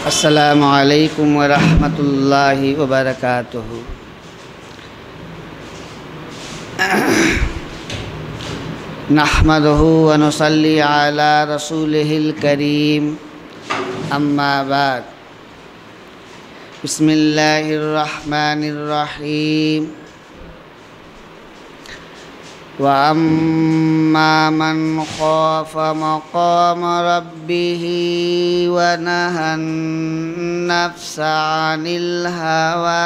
अस्सलामु अलैकुम वरहमतुल्लाहि वबरकातुहू। नहमदुहू व नुसल्ली अला रसूलिहिल करीम, अम्मा बाद। बिस्मिल्लाहिर रहमानिर रहीम। व अम्मा मन खौफ मक़ाम रब्बिही व नहन नफ्स अनिल हवा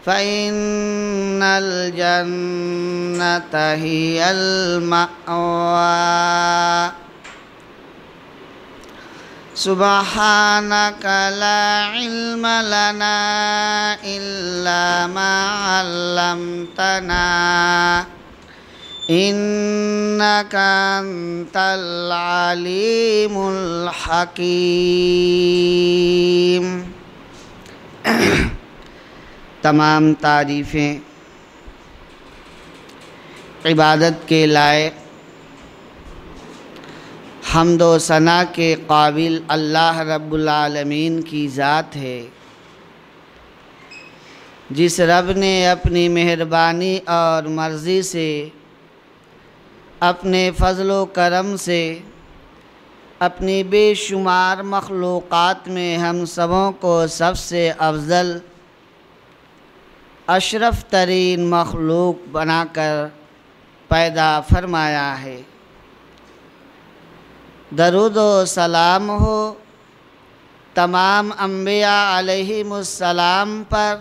फ़इन्नल जन्नत हियल मअवा। सुब्हानक ला इल्म लना इल्ला मा अल्लमतना इन्नका अंतल अलीमुल हकीम। तमाम तारीफ़ें इबादत के लायक, हम्द व सना के काबिल अल्लाह रब्बुल आलमीन की ज़ात है, जिस रब ने अपनी मेहरबानी और मर्ज़ी से, अपने फ़ज़्ल व करम से अपनी बेशुमार मखलूक़ात में हम सबों को सबसे अफज़ल अशरफ तरीन मखलूक बनाकर पैदा फरमाया है। दरूद व सलाम हो तमाम अम्बिया अलैहिमुस्सलाम पर,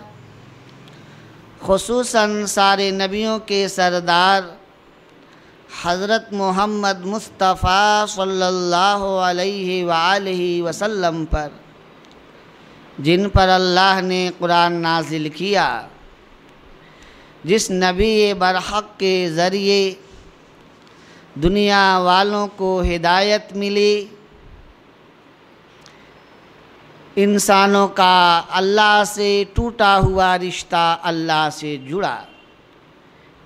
खुसूसन सारे नबियों के सरदार हज़रत मोहम्मद मुस्तफ़ा सल्लल्लाहु अलैहि वालैहि वसल्लम पर, जिन पर अल्लाह ने कुरान नाजिल किया, जिस नबी बरहक़ के ज़रिए दुनिया वालों को हिदायत मिली, इंसानों का अल्लाह से टूटा हुआ रिश्ता अल्लाह से जुड़ा।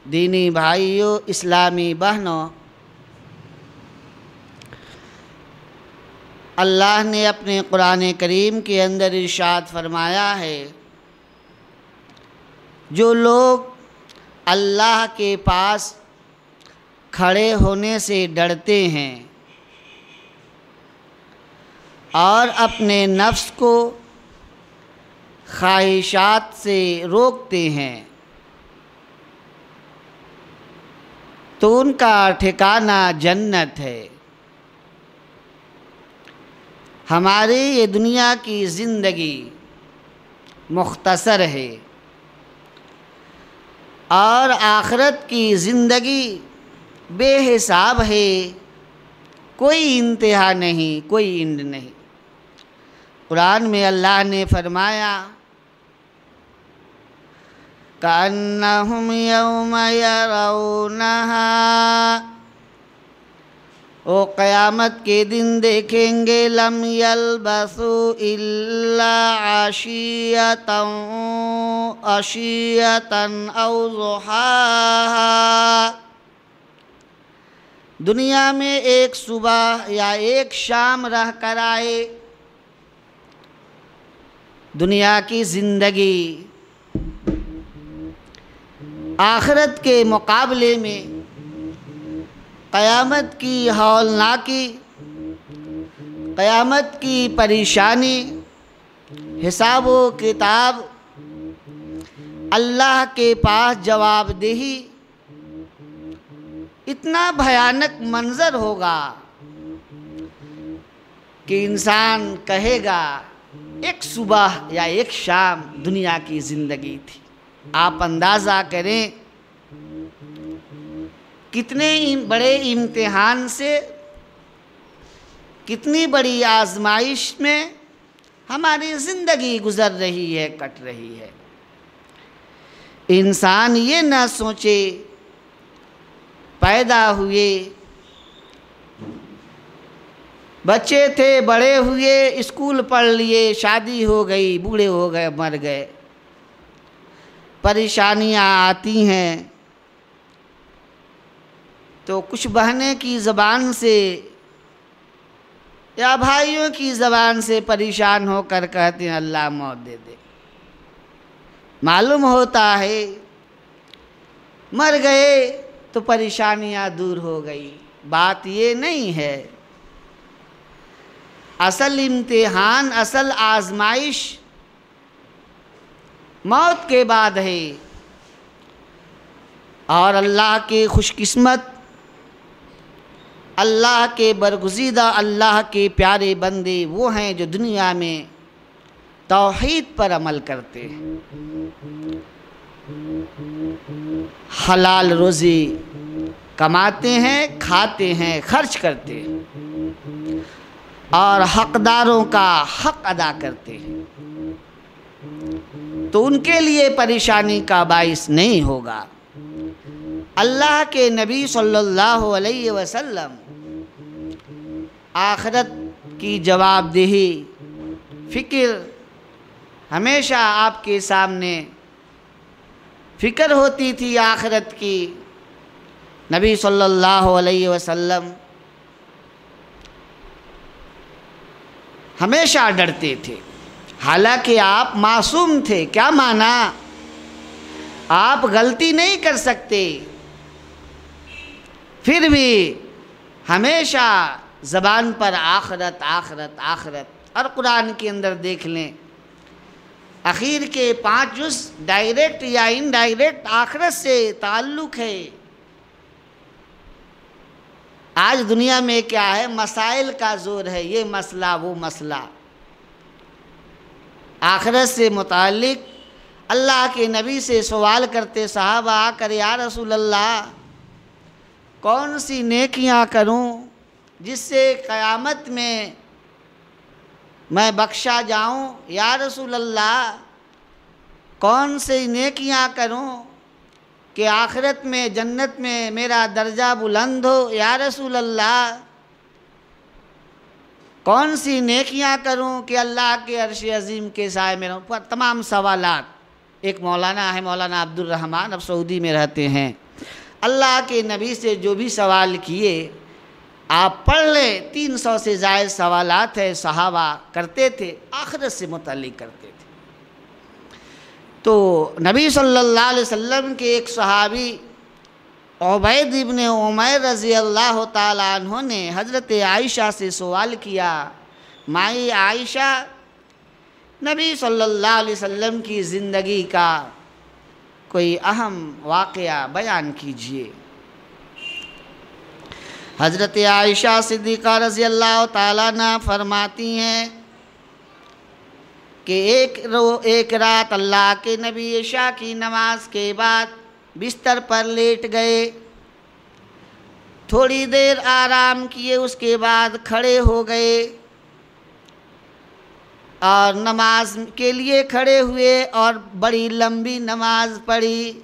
दीनी भाइयों, इस्लामी बहनों, अल्लाह ने अपने कुरान करीम के अंदर इरशाद फरमाया है, जो लोग अल्लाह के पास खड़े होने से डरते हैं और अपने नफ्स को ख्वाहिशात से रोकते हैं, तो उनका ठिकाना जन्नत है। हमारी ये दुनिया की ज़िंदगी मुख्तसर है और आखिरत की ज़िंदगी बेहिसाब है, कोई इंतहा नहीं, कोई इंद नहीं। कुरान में अल्लाह ने फरमाया, कअन्नहुम यौमा यरौनहा, वो क़यामत के दिन देखेंगे, लम यल्बसू इल्ला आशियतन औ ज़ुहाहा। दुनिया में एक सुबह या एक शाम रह कर आए। दुनिया की ज़िंदगी आखिरत के मुकाबले में क़यामत की हौलनाकी, क़यामत की परेशानी, हिसाब व किताब, अल्लाह के पास जवाबदेही, इतना भयानक मंज़र होगा कि इंसान कहेगा एक सुबह या एक शाम दुनिया की ज़िंदगी थी। आप अंदाज़ा करें कितने बड़े इम्तिहान से, कितनी बड़ी आजमाइश में हमारी ज़िंदगी गुज़र रही है, कट रही है। इंसान ये ना सोचे, पैदा हुए, बच्चे थे, बड़े हुए, स्कूल पढ़ लिए, शादी हो गई, बूढ़े हो गए, मर गए, परेशानियां आती हैं तो कुछ बहने की ज़बान से या भाइयों की ज़बान से परेशान होकर कहते हैं अल्लाह मौत दे दे। मालूम होता है मर गए तो परेशानियां दूर हो गई। बात ये नहीं है। असल इम्तिहान, असल आजमाइश मौत के बाद है। और अल्लाह के खुशकिस्मत, अल्लाह के बरगुज़ीदा, अल्लाह के प्यारे बंदे वो हैं जो दुनिया में तौहीद पर अमल करते हैं, हलाल रोज़ी कमाते हैं, खाते हैं, खर्च करते हैं और हक़दारों का हक़ अदा करते हैं। तो उनके लिए परेशानी का बाइस नहीं होगा। अल्लाह के नबी सल्लल्लाहु अलैहि वसल्लम आखिरत की जवाबदेही, फ़िक्र हमेशा आपके सामने फ़िक्र होती थी आखिरत की। नबी सल्लल्लाहु अलैहि वसल्लम हमेशा डरते थे। हालांकि आप मासूम थे, क्या माना, आप गलती नहीं कर सकते, फिर भी हमेशा ज़बान पर आखिरत आखिरत आखिरत। और कुरान के अंदर देख लें, आखिर के 5 जुज़ डायरेक्ट या इनडायरेक्ट आखिरत से ताल्लुक़ है। आज दुनिया में क्या है, मसाइल का ज़ोर है, ये मसला वो मसला। आखिरत से मुताल्लिक़ अल्लाह के नबी से सवाल करते सहाबा आकर, या रसूल अल्लाह कौन सी नेकियां करूं जिससे क़यामत में मैं बख्शा जाऊं। या रसूल अल्लाह कौन सी नेकियां करूं कि आखिरत में जन्नत में मेरा दर्जा बुलंद हो। या रसूल अल्लाह कौन सी नेकियां करूं कि अल्लाह के अर्श अज़ीम के साए में रहूं। तमाम सवालात। एक मौलाना है, मौलाना अब्दुल रहमान, अब सऊदी में रहते हैं। अल्लाह के नबी से जो भी सवाल किए आप पढ़ लें, 300 से ज़ायद सवालात है, सहाबा करते थे, आखिरत से मुतल्लिक़ करते थे। तो नबी सल्लल्लाहु अलैहि वसल्लम के एक सहाबी उबैद इब्न उमैर रज़ी अल्लाह ताला अन्हु ने हज़रत आयशा से सवाल किया, माई आयशा, नबी सल्लल्लाहु अलैहि वसल्लम की ज़िंदगी का कोई अहम वाक़या बयान कीजिए। हज़रत आयशा सिद्दीक़ा रज़ी अल्लाह ताला अन्हा फरमाती हैं कि एक रात अल्लाह के नबी इशा की नमाज के बाद बिस्तर पर लेट गए, थोड़ी देर आराम किए, उसके बाद खड़े हो गए और नमाज के लिए खड़े हुए और बड़ी लंबी नमाज पढ़ी।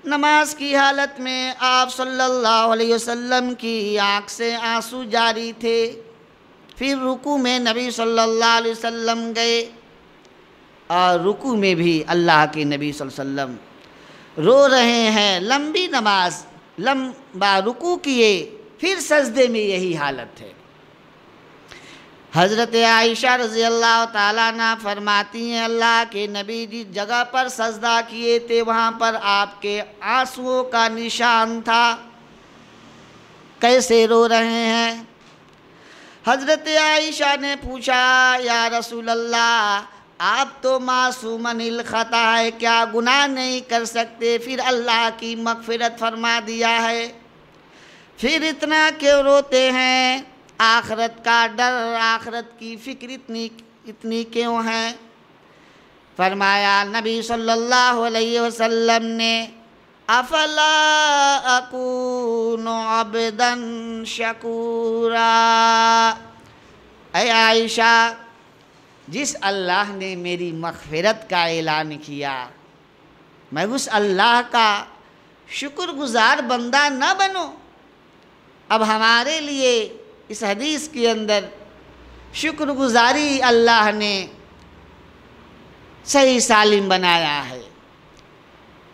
नमाज की हालत में आप सल्लल्लाहु अलैहि वसल्लम की आँख से आंसू जारी थे। फिर रुकू में नबी सल्लल्लाहु अलैहि वसल्लम गए और रुकू में भी अल्लाह के नबी सल्लल्लाहु अलैहि वसल्लम रो रहे हैं। लंबी नमाज, लंबा रुकू किए, फिर सजदे में यही हालत है। हज़रत आयशा रज़ी अल्लाह ताला अन्हा फरमाती हैं, अल्लाह के नबी जिस जगह पर सजदा किए थे वहाँ पर आपके आंसुओं का निशान था। कैसे रो रहे हैं? हज़रत आयशा ने पूछा, या रसूल अल्लाह, आप तो मासूमनिल खता है, क्या गुनाह नहीं कर सकते? फिर अल्लाह की मग़फ़िरत फरमा दिया है, फिर इतना क्यों रोते हैं? आखिरत का डर, आखिरत की फ़िक्र इतनी क्यों है? फरमाया नबी सल्लल्लाहु अलैहि वसल्लम ने, अफला अकूनु अब्दन शकूरा। ऐ आयशा, जिस अल्लाह ने मेरी मग़फ़िरत का ऐलान किया, मैं उस अल्लाह का शुक्रगुज़ार बंदा न बनूं? अब हमारे लिए इस हदीस के अंदर शुक्रगुज़ारी अल्लाह ने सही सालिम बनाया है।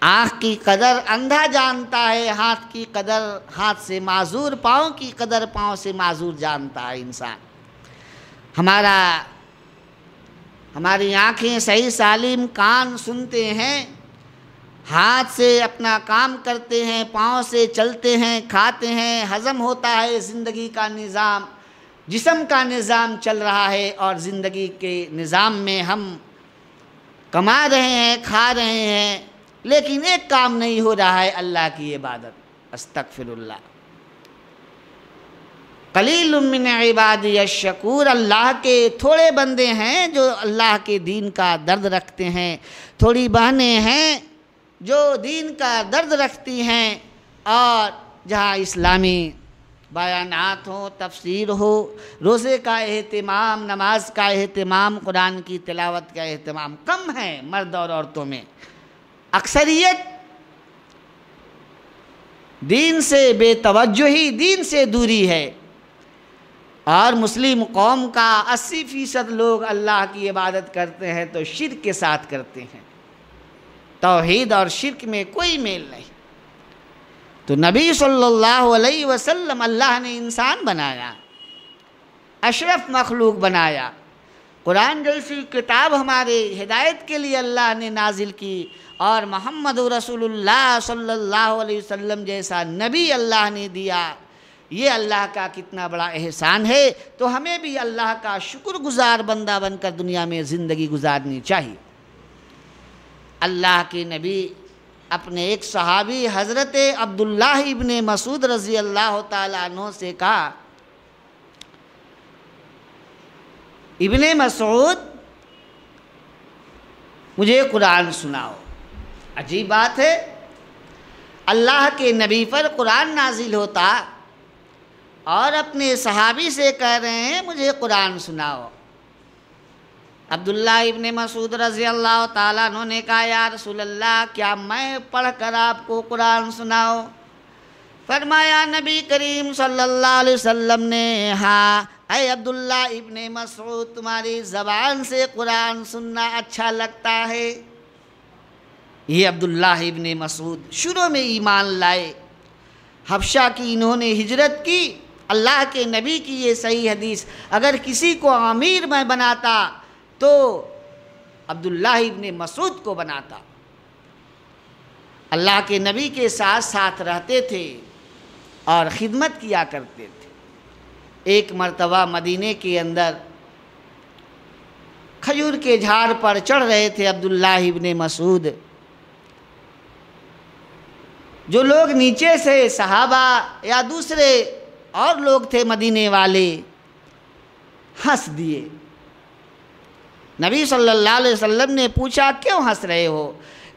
आँख की कदर अंधा जानता है, हाथ की कदर हाथ से माजूर, पाँव की कदर पाँव से माजूर जानता है इंसान। हमारी आँखें सही सालिम, कान सुनते हैं, हाथ से अपना काम करते हैं, पाँव से चलते हैं, खाते हैं, हज़म होता है, ज़िंदगी का निज़ाम, जिस्म का निज़ाम चल रहा है और ज़िंदगी के निज़ाम में हम कमा रहे हैं, खा रहे हैं, लेकिन एक काम नहीं हो रहा है, अल्लाह की इबादत। अस्तगफिरुल्लाह। कलीलुम मिन इबादी अश-शकूर। अल्लाह के थोड़े बंदे हैं जो अल्लाह के दीन का दर्द रखते हैं, थोड़ी बहनें हैं जो दीन का दर्द रखती हैं, और जहाँ इस्लामी बयानात हो, तफसीर हो, रोज़े का एहतिमाम, नमाज का एहतिमाम, कुरान की तिलावत का एहतिमाम कम है मर्द और औरतों में। अक्सरियत दीन से बेतवज्जुही, दीन से दूरी है। और मुस्लिम कौम का 80% लोग अल्लाह की इबादत करते हैं तो शिर्क के साथ करते हैं। तौहीद और शिर्क में कोई मेल नहीं। तो नबी सल्लल्लाहु अलैहि वसल्लम, अल्लाह ने इंसान बनाया, अशरफ मखलूक बनाया, कुरान जैसी किताब हमारे हिदायत के लिए अल्लाह ने नाजिल की, और मोहम्मद रसूलुल्लाह सल्लल्लाहु अलैहि वसल्लम जैसा नबी अल्लाह ने दिया। ये अल्लाह का कितना बड़ा एहसान है। तो हमें भी अल्लाह का शुक्रगुजार बंदा बनकर दुनिया में ज़िंदगी गुजारनी चाहिए। अल्लाह के नबी अपने एक सहाबी हज़रत अब्दुल्लाह इब्ने मसूद रज़ी अल्लाह ताला अन्हु से कहा, इब्ने मसूद मुझे कुरान सुनाओ। अजीब बात है, अल्लाह के नबी पर कुरान नाजिल होता और अपने सहाबी से कह रहे हैं मुझे कुरान सुनाओ। अब्दुल्लाह इब्ने मसूद रज़ी अल्लाह ताला अन्हु ने कहा, या रसूल अल्लाह, क्या मैं पढ़कर आपको कुरान सुनाओ? फरमाया नबी करीम सल्लल्लाहु अलैहि वसल्लम ने, हाँ ऐ अब्दुल्लाह इब्ने मसूद, तुम्हारी ज़बान से कुरान सुनना अच्छा लगता है। ये अब्दुल्लाह इब्ने मसूद शुरू में ईमान लाए, हबशा की इन्होंने हिजरत की। अल्लाह के नबी की ये सही हदीस, अगर किसी को अमीर मैं बनाता तो अब्दुल्लाह इब्ने मसूद को बनाता। अल्लाह के नबी के साथ साथ रहते थे और ख़िदमत किया करते थे। एक मर्तबा मदीने के अंदर खजूर के झाड़ पर चढ़ रहे थे अब्दुल्लाह इब्ने मसूद। जो लोग नीचे से सहाबा या दूसरे और लोग थे मदीने वाले, हंस दिए। नबी सल्लल्लाहु अलैहि वसल्लम ने पूछा, क्यों हंस रहे हो?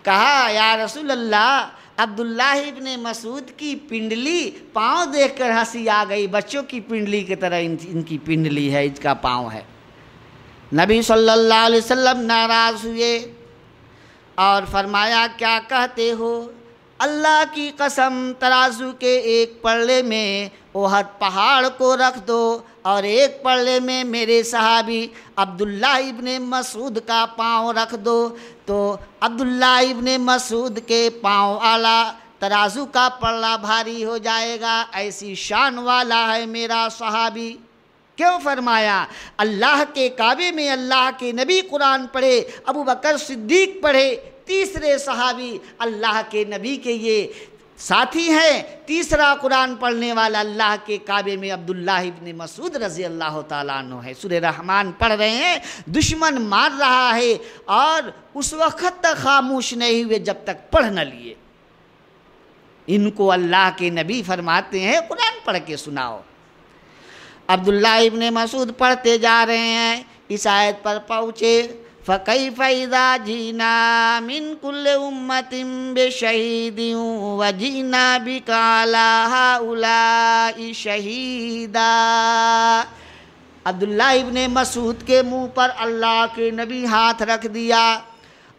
कहा, या रसूल अल्लाह, अब्दुल्लाह इब्ने मसूद की पिंडली पाँव देखकर हंसी आ गई। बच्चों की पिंडली की तरह इनकी पिंडली है, इसका पाँव है। नबी सल्लल्लाहु अलैहि वसल्लम नाराज़ हुए और फरमाया, क्या कहते हो? अल्लाह की कसम, तराजू के एक पल्ले में ओहद पहाड़ को रख दो और एक पल्ले में मेरे सहाबी अब्दुल्लाह इब्ने मसूद का पाँव रख दो, तो अब्दुल्लाह इब्ने मसूद के पाँव आला, तराजू का पल्ला भारी हो जाएगा। ऐसी शान वाला है मेरा सहाबी। क्यों फरमाया? अल्लाह के काबे में अल्लाह के नबी कुरान पढ़े, अबू बकर सिद्दीक पढ़े, तीसरे सहाबी अल्लाह के नबी के ये साथी हैं। तीसरा कुरान पढ़ने वाला अल्लाह के काबे में अब्दुल्लाह इब्ने मसूद रज़ी अल्लाह ताला अन्हु है। सूरह रहमान पढ़ रहे हैं, दुश्मन मार रहा है और उस वक़्त तक खामोश नहीं हुए जब तक पढ़ न लिए। इनको अल्लाह के नबी फरमाते हैं कुरान पढ़ के सुनाओ। अब्दुल्लाह इब्ने मसूद पढ़ते जा रहे हैं, इस आयत पर पहुँचे, फ़कैफ़ इज़ा जीना मिन कुल्लि उम्मतिन बिशहीदिन व जीना बिका अला हाउलाइ शहीदा। अब्दुल्लाह इब्ने मसूद के मुँह पर अल्लाह के नबी हाथ रख दिया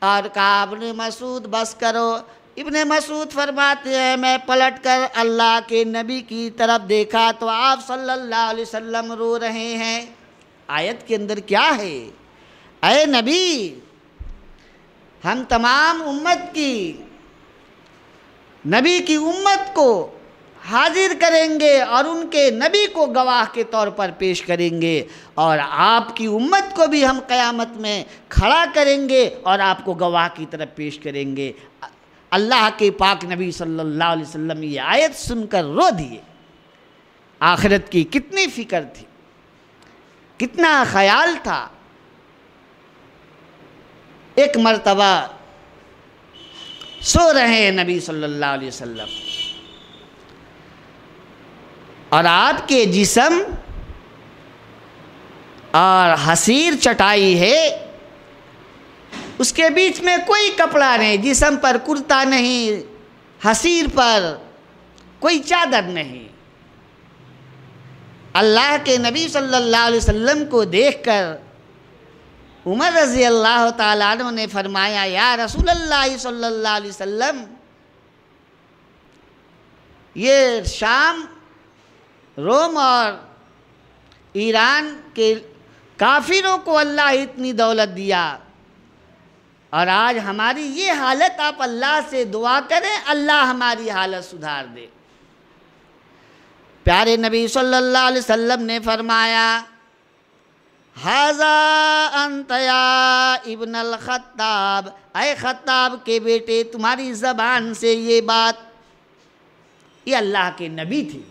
और कहा, इब्ने मसूद बस करो। इब्ने मसूद फरमाते हैं, मैं पलट कर अल्लाह के नबी की तरफ देखा तो आप सल्लल्लाहु अलैहि वसल्लम रो रहे हैं। आयत के अंदर क्या है? अय नबी, हम तमाम उम्मत की, नबी की उम्मत को हाजिर करेंगे और उनके नबी को गवाह के तौर पर पेश करेंगे, और आपकी उम्मत को भी हम क़यामत में खड़ा करेंगे और आपको गवाह की तरफ पेश करेंगे। अल्लाह के पाक नबी सल्लल्लाहु अलैहि वसल्लम ये आयत सुनकर रो दिए। आखिरत की कितनी फ़िक्र थी, कितना ख्याल था। एक मर्तबा सो रहे हैं नबी सल्लल्लाहु अलैहि वसल्लम, और आपके जिस्म और हसीर चटाई है, उसके बीच में कोई कपड़ा नहीं, जिस्म पर कुर्ता नहीं, हसीर पर कोई चादर नहीं। अल्लाह के नबी सल्लल्लाहु अलैहि वसल्लम को देखकर उमर रज़ी अल्लाह ताला अन्हु ने फरमाया, या रसूलल्लाह सल्लल्लाहु अलैहि वसल्लम, ये शाम, रोम और ईरान के काफिरों को अल्लाह इतनी दौलत दिया, और आज हमारी ये हालत, आप अल्लाह से दुआ करें अल्लाह हमारी हालत सुधार दे। प्यारे नबी सल्लल्लाहु अलैहि वसल्लम ने फरमाया, हाजा अंतया इब्न अल खत्ताब, ऐ खत्ताब के बेटे, तुम्हारी ज़बान से ये बात। ये अल्लाह के नबी थे,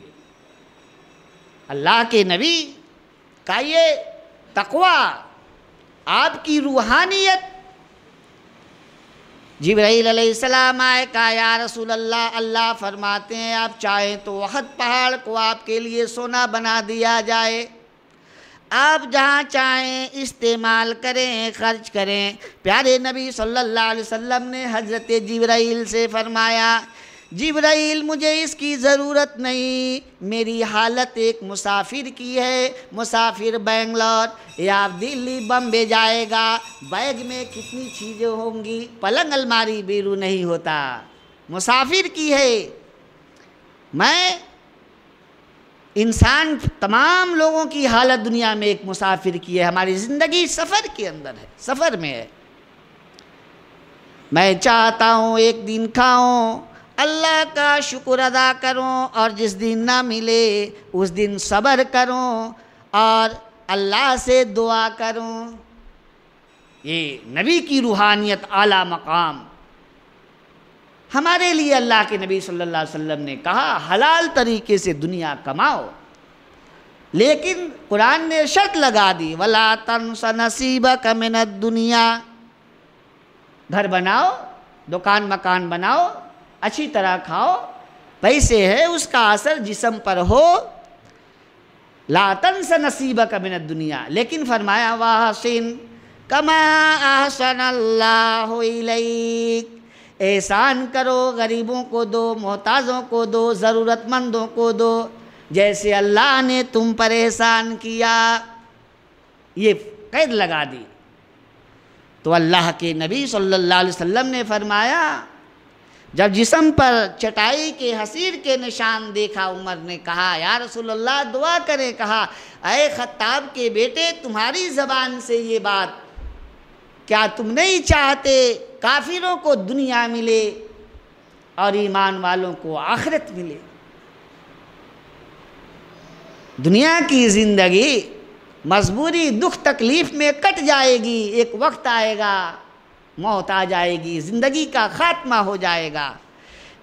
अल्लाह के नबी का ये तक़वा, आपकी रूहानियत। जिब्राईल अलैहिस्सलाम आए, कहा या रसूल अल्लाह, अल्लाह फरमाते हैं आप चाहें तो वहद पहाड़ को आपके लिए सोना बना दिया जाए, आप जहाँ चाहें इस्तेमाल करें, खर्च करें। प्यारे नबी सल्लल्लाहु अलैहि वसल्लम ने हज़रत जिब्राईल से फरमाया, जिब्राईल मुझे इसकी ज़रूरत नहीं, मेरी हालत एक मुसाफिर की है। मुसाफिर बेंगलोर या दिल्ली बम्बे जाएगा, बैग में कितनी चीज़ें होंगी, पलंग अलमारी बेरू नहीं होता, मुसाफिर की है। मैं इंसान, तमाम लोगों की हालत दुनिया में एक मुसाफिर की है। हमारी ज़िंदगी सफ़र के अंदर है, सफ़र में है। मैं चाहता हूँ एक दिन खाऊं, अल्लाह का शुक्र अदा करूं, और जिस दिन ना मिले उस दिन सब्र करूं और अल्लाह से दुआ करूं। ये नबी की रूहानियत, आला मकाम। हमारे लिए अल्लाह के नबी सल्लल्लाहु अलैहि वसल्लम ने कहा, हलाल तरीके से दुनिया कमाओ, लेकिन कुरान ने शर्त लगा दी, वला तंस नसीबक मिनद दुनिया। घर बनाओ, दुकान मकान बनाओ, अच्छी तरह खाओ, पैसे है उसका असर जिस्म पर हो, ला तंस नसीबक मिनद दुनिया। लेकिन फरमाया, वाहसिन कमा अहसनल्लाहु इलैक, एहसान करो, गरीबों को दो, मोहताजों को दो, ज़रूरतमंदों को दो, जैसे अल्लाह ने तुम पर एहसान किया। ये कैद लगा दी। तो अल्लाह के नबी सल्लल्लाहु अलैहि वसल्लम ने फरमाया, जब जिस्म पर चटाई के हसीर के निशान देखा, उमर ने कहा, या रसूलल्लाह दुआ करें। कहा, ऐ खत्ताब के बेटे, तुम्हारी ज़बान से ये बात, क्या तुम नहीं चाहते काफिरों को दुनिया मिले और ईमान वालों को आखिरत मिले? दुनिया की ज़िंदगी मजबूरी, दुख तकलीफ़ में कट जाएगी, एक वक्त आएगा मौत आ जाएगी, ज़िंदगी का ख़ात्मा हो जाएगा।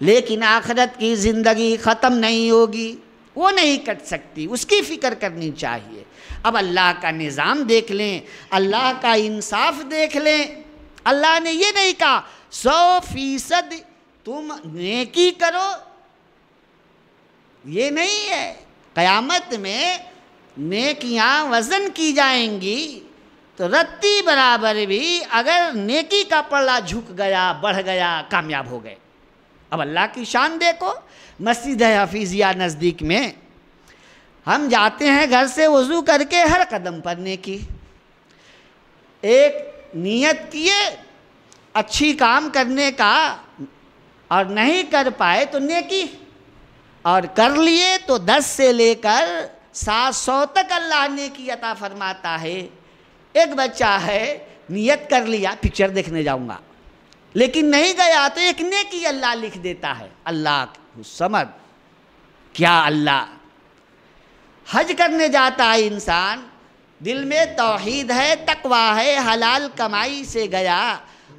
लेकिन आखिरत की ज़िंदगी ख़त्म नहीं होगी, वो नहीं कट सकती, उसकी फ़िक्र करनी चाहिए। अब अल्लाह का निज़ाम देख लें, अल्लाह का इंसाफ देख लें। अल्लाह ने ये नहीं कहा 100% तुम नेकी करो, ये नहीं है। क़यामत में नेकियां वज़न की जाएंगी तो रत्ती बराबर भी अगर नेकी का पल्ला झुक गया, बढ़ गया, कामयाब हो गए। अब अल्लाह की शान देखो। मस्जिद है हफीज़िया नज़दीक में, हम जाते हैं घर से वज़ू करके, हर कदम पर नेकी। एक नियत किए अच्छी काम करने का और नहीं कर पाए तो नेकी, और कर लिए तो 10 से लेकर 700 तक अल्लाह नेकी अता फरमाता है। एक बच्चा है, नियत कर लिया पिक्चर देखने जाऊंगा, लेकिन नहीं गया तो एक नेकी अल्लाह लिख देता है। अल्लाह समझ क्या अल्लाह। हज करने जाता है इंसान, दिल में तौहीद है, तकवा है, हलाल कमाई से गया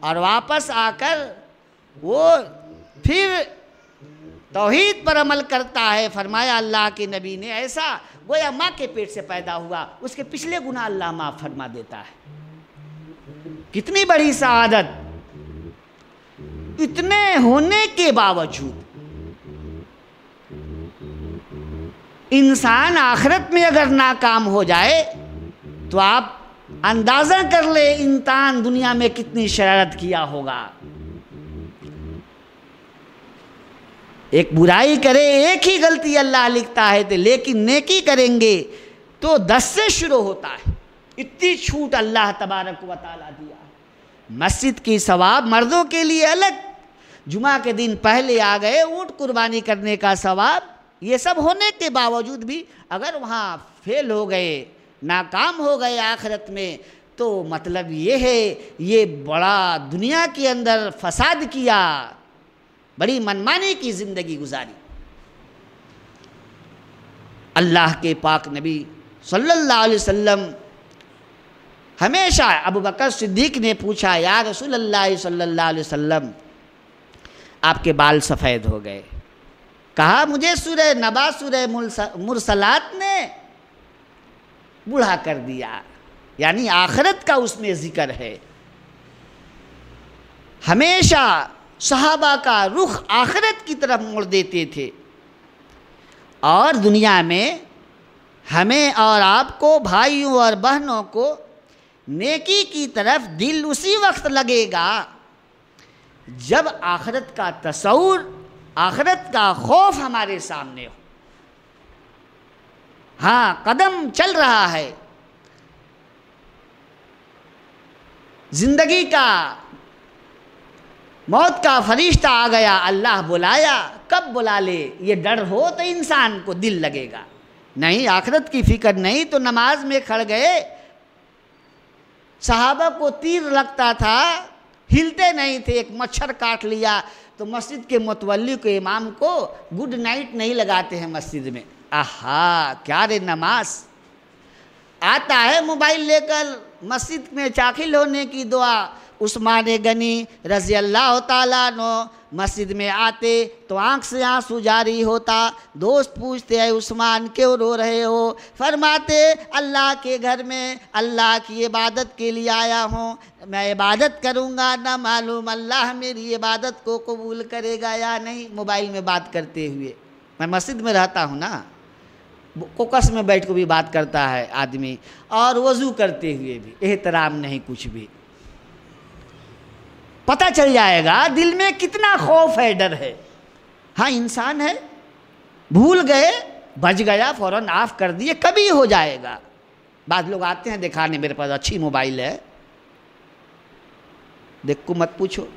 और वापस आकर वो फिर तौहीद पर अमल करता है। फरमाया अल्लाह के नबी ने ऐसा गोया माँ के पेट से पैदा हुआ, उसके पिछले गुनाह अल्लाह माफ़ फरमा देता है। कितनी बड़ी सआदत। इतने होने के बावजूद इंसान आखिरत में अगर नाकाम हो जाए तो आप अंदाज़ा कर ले इंसान दुनिया में कितनी शरारत किया होगा। एक बुराई करे, एक ही गलती अल्लाह लिखता है तो, लेकिन नेकी करेंगे तो 10 से शुरू होता है। इतनी छूट अल्लाह तबारक व तआला दिया। मस्जिद की सवाब मर्दों के लिए अलग, जुमा के दिन पहले आ गए, ऊँट कुर्बानी करने का सवाब, ये सब होने के बावजूद भी अगर वहाँ फेल हो गए, नाकाम हो गए आखिरत में, तो मतलब ये है ये बड़ा दुनिया के अंदर फसाद किया, बड़ी मनमानी की ज़िंदगी गुजारी। अल्लाह के पाक नबी सल्लल्लाहु अलैहि वसल्लम हमेशा, अबू बकर सिद्दीक ने पूछा, या रसूल अल्लाह सल्लल्लाहु अलैहि वसल्लम आपके बाल सफ़ेद हो गए। कहा मुझे सूरह नबा, सूरह मुरसलात ने बूढ़ा कर दिया, यानी आखिरत का उसमें जिक्र है। हमेशा सहाबा का रुख आखिरत की तरफ मोड़ देते थे और दुनिया में हमें और आपको, भाइयों और बहनों को नेकी की तरफ दिल उसी वक्त लगेगा जब आखिरत का तसव्वुर, आखिरत का खौफ हमारे सामने हो। हाँ, कदम चल रहा है, जिंदगी का मौत का फरिश्ता आ गया, अल्लाह बुलाया, कब बुला ले, ये डर हो तो इंसान को दिल लगेगा। नहीं, आखिरत की फिक्र नहीं तो नमाज में खड़ गए, सहाबा को तीर लगता था, हिलते नहीं थे, एक मच्छर काट लिया तो मस्जिद के मुतवल्ली को, इमाम को गुड नाइट नहीं लगाते हैं मस्जिद में। आहा, क्या रे नमाज। आता है मोबाइल लेकर मस्जिद में दाखिल होने की दुआ। उस्मान गनी रज़ी अल्लाह ताला नो मस्जिद में आते तो आंख से आंसू जारी होता। दोस्त पूछते हैं उस्मान क्यों रो रहे हो? फरमाते अल्लाह के घर में अल्लाह की इबादत के लिए आया हूँ, मैं इबादत करूँगा, ना मालूम अल्लाह मेरी इबादत को कबूल करेगा या नहीं। मोबाइल में बात करते हुए, मैं मस्जिद में रहता हूँ ना, कोकस में बैठ कर भी बात करता है आदमी, और वज़ू करते हुए भी एहतराम नहीं, कुछ भी। पता चल जाएगा दिल में कितना खौफ है, डर है। हाँ, इंसान है, भूल गए, बच गया, फ़ौरन ऑफ कर दिए, कभी हो जाएगा। बाद लोग आते हैं दिखाने, मेरे पास अच्छी मोबाइल है, देख को मत पूछो।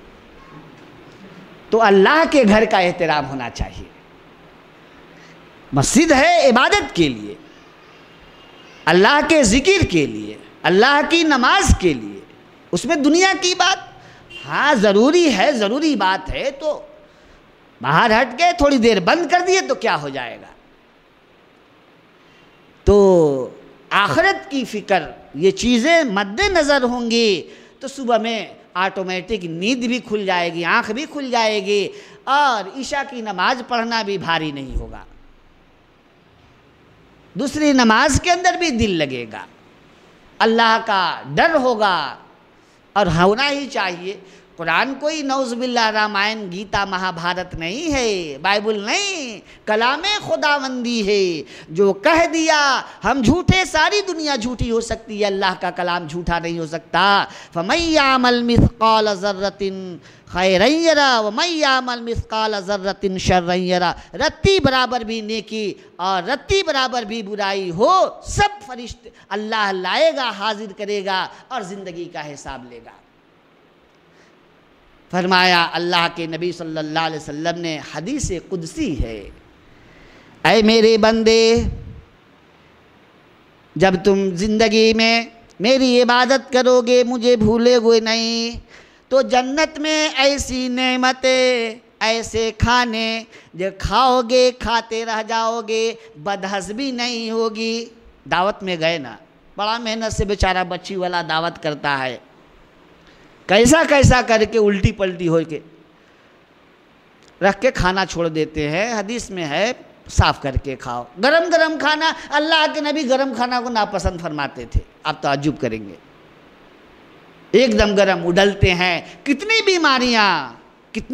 तो अल्लाह के घर का एहतराम होना चाहिए। मस्जिद है इबादत के लिए, अल्लाह के जिक्र के लिए, अल्लाह की नमाज के लिए, उसमें दुनिया की बात हाँ ज़रूरी है, ज़रूरी बात है, तो बाहर हट गए, थोड़ी देर बंद कर दिए तो क्या हो जाएगा। तो आखिरत की फ़िक्र, ये चीज़ें मद्देनज़र होंगी तो सुबह में ऑटोमेटिक नींद भी खुल जाएगी, आँख भी खुल जाएगी, और ईशा की नमाज पढ़ना भी भारी नहीं होगा। दूसरी नमाज के अंदर भी दिल लगेगा, अल्लाह का डर होगा, और होना ही चाहिए। कुरान कोई नौज़ुबिल्लाह रामायण गीता महाभारत नहीं है, बाइबल नहीं, कलामे खुदावंदी है। जो कह दिया हम झूठे, सारी दुनिया झूठी हो सकती है, अल्लाह का कलाम झूठा नहीं हो सकता। फमय्यामल मिस्काल ज़र्रतिन खैरन यरा वमय्यामल मिस्काल ज़र्रतिन शर्रन यरा। रत्ती बराबर भी नेकी और रत्ती बराबर भी बुराई हो, सब फरिश्ते अल्लाह लाएगा, हाजिर करेगा और ज़िंदगी का हिसाब लेगा। फरमाया अल्लाह के नबी सल्लल्लाहु अलैहि वसल्लम ने, हदीस कुदसी है, ऐ मेरे बंदे, जब तुम ज़िंदगी में मेरी इबादत करोगे, मुझे भूलोगे नहीं, तो जन्नत में ऐसी नेमतें ऐसे खाने जो खाओगे खाते रह जाओगे, बदहज़मी नहीं होगी। दावत में गए ना, बड़ा मेहनत से बेचारा बच्ची वाला दावत करता है, कैसा कैसा करके उल्टी पलटी हो के रख के खाना छोड़ देते हैं। हदीस में है साफ करके खाओ। गरम गरम खाना, अल्लाह के नबी गरम खाना को नापसंद फरमाते थे। आप ताज्जुब करेंगे, एकदम गरम उड़लते हैं। कितनी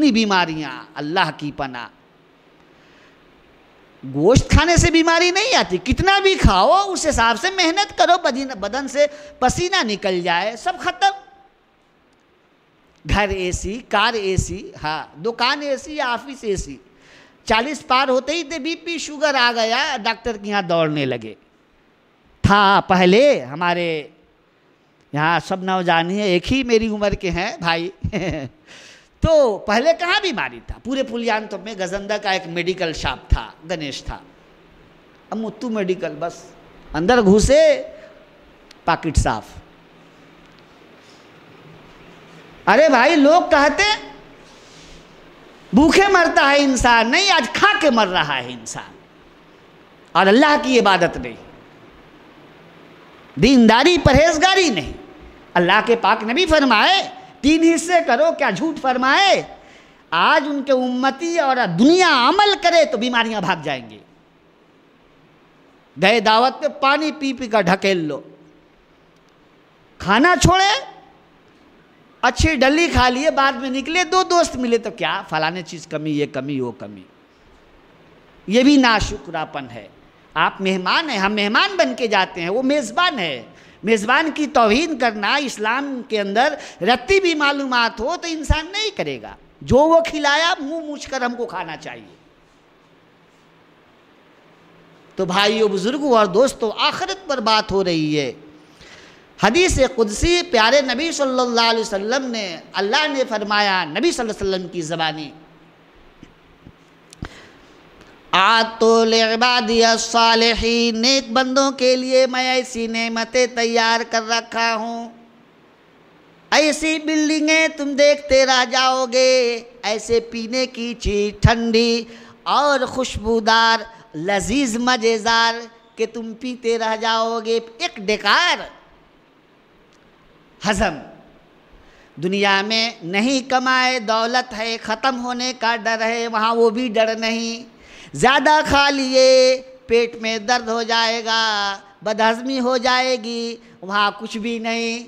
बीमारियां, अल्लाह की पनाह। गोश्त खाने से बीमारी नहीं आती, कितना भी खाओ उस हिसाब से मेहनत करो, बदन से पसीना निकल जाए, सब खत्म। घर एसी, कार एसी, हाँ दुकान एसी या ऑफिस एसी, 40 पार होते ही थे बीपी शुगर आ गया, डॉक्टर के यहाँ दौड़ने लगे। था पहले हमारे यहाँ सब नौजानी है, एक ही मेरी उम्र के हैं भाई तो पहले कहाँ बीमारी था, पूरे पुलियानतोप में गजंदा का एक मेडिकल शॉप था, गणेश था। अब मुत्तू मेडिकल, बस अंदर घुसे पाकिट साफ। अरे भाई लोग कहते भूखे मरता है इंसान, नहीं आज खा के मर रहा है इंसान, और अल्लाह की इबादत नहीं, दीनदारी परहेजगारी नहीं। अल्लाह के पाक नबी फरमाए 3 हिस्से करो, क्या झूठ फरमाए। आज उनके उम्मती और दुनिया अमल करे तो बीमारियां भाग जाएंगी। गए दावत पे, पानी पी पी कर ढकेल लो, खाना छोड़े, अच्छी डली खा लिए, बाद में निकले 2 दोस्त मिले तो क्या फलाने चीज कमी, ये कमी वो कमी। ये भी नाशुक्रापन है। आप मेहमान हैं, हम मेहमान बन के जाते हैं, वो मेज़बान है। मेज़बान की तौहीन करना इस्लाम के अंदर रत्ती भी मालूमात हो तो इंसान नहीं करेगा। जो वो खिलाया मुंह मूछ कर हमको खाना चाहिए। तो भाइयों, बुजुर्गों और दोस्तों, आखिरत पर बात हो रही है। हदीस कुदसी प्यारे नबी सल्लल्लाहु अलैहि वसल्लम ने, अल्लाह ने फरमाया नबी सल्लल्लाहु अलैहि वसल्लम की ज़बानी, आतुल इबादिया सालिहीन, नेक बंदों के लिए मैं ऐसी नेमतें तैयार कर रखा हूँ, ऐसी बिल्डिंगें तुम देखते रह जाओगे, ऐसे पीने की चीज़ ठंडी और खुशबूदार लजीज मज़ेदार कि तुम पीते रह जाओगे। एक डेकार हजम, दुनिया में नहीं कमाए, दौलत है, ख़त्म होने का डर है, वहाँ वो भी डर नहीं। ज़्यादा खा लिए पेट में दर्द हो जाएगा, बदहज़मी हो जाएगी, वहाँ कुछ भी नहीं।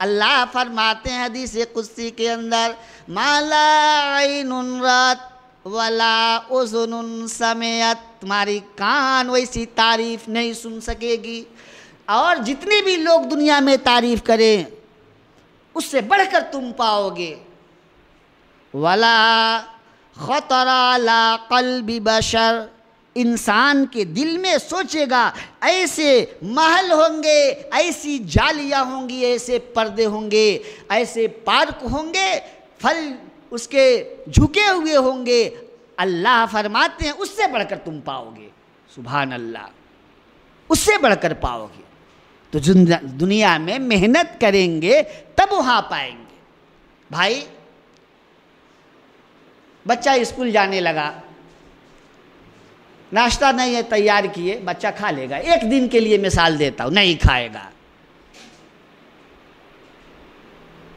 अल्लाह फरमाते हैं हदीस कुदसी के अंदर, माला ऐनुन रात वला उज़ुनुन समिअत, तुम्हारी कान वैसी तारीफ़ नहीं सुन सकेगी, और जितने भी लोग दुनिया में तारीफ़ करें उससे बढ़कर तुम पाओगे। वला खतरा ला क़ल्बि बशर, इंसान के दिल में सोचेगा ऐसे महल होंगे, ऐसी जालियाँ होंगी, ऐसे पर्दे होंगे, ऐसे पार्क होंगे, फल उसके झुके हुए होंगे। अल्लाह फरमाते हैं उससे बढ़कर तुम पाओगे। सुभान अल्लाह, उससे बढ़कर पाओगे। तो दुनिया में मेहनत करेंगे तब वहाँ पाएंगे। भाई, बच्चा स्कूल जाने लगा, नाश्ता नहीं है तैयार किए, बच्चा खा लेगा। एक दिन के लिए मिसाल देता हूँ, नहीं खाएगा।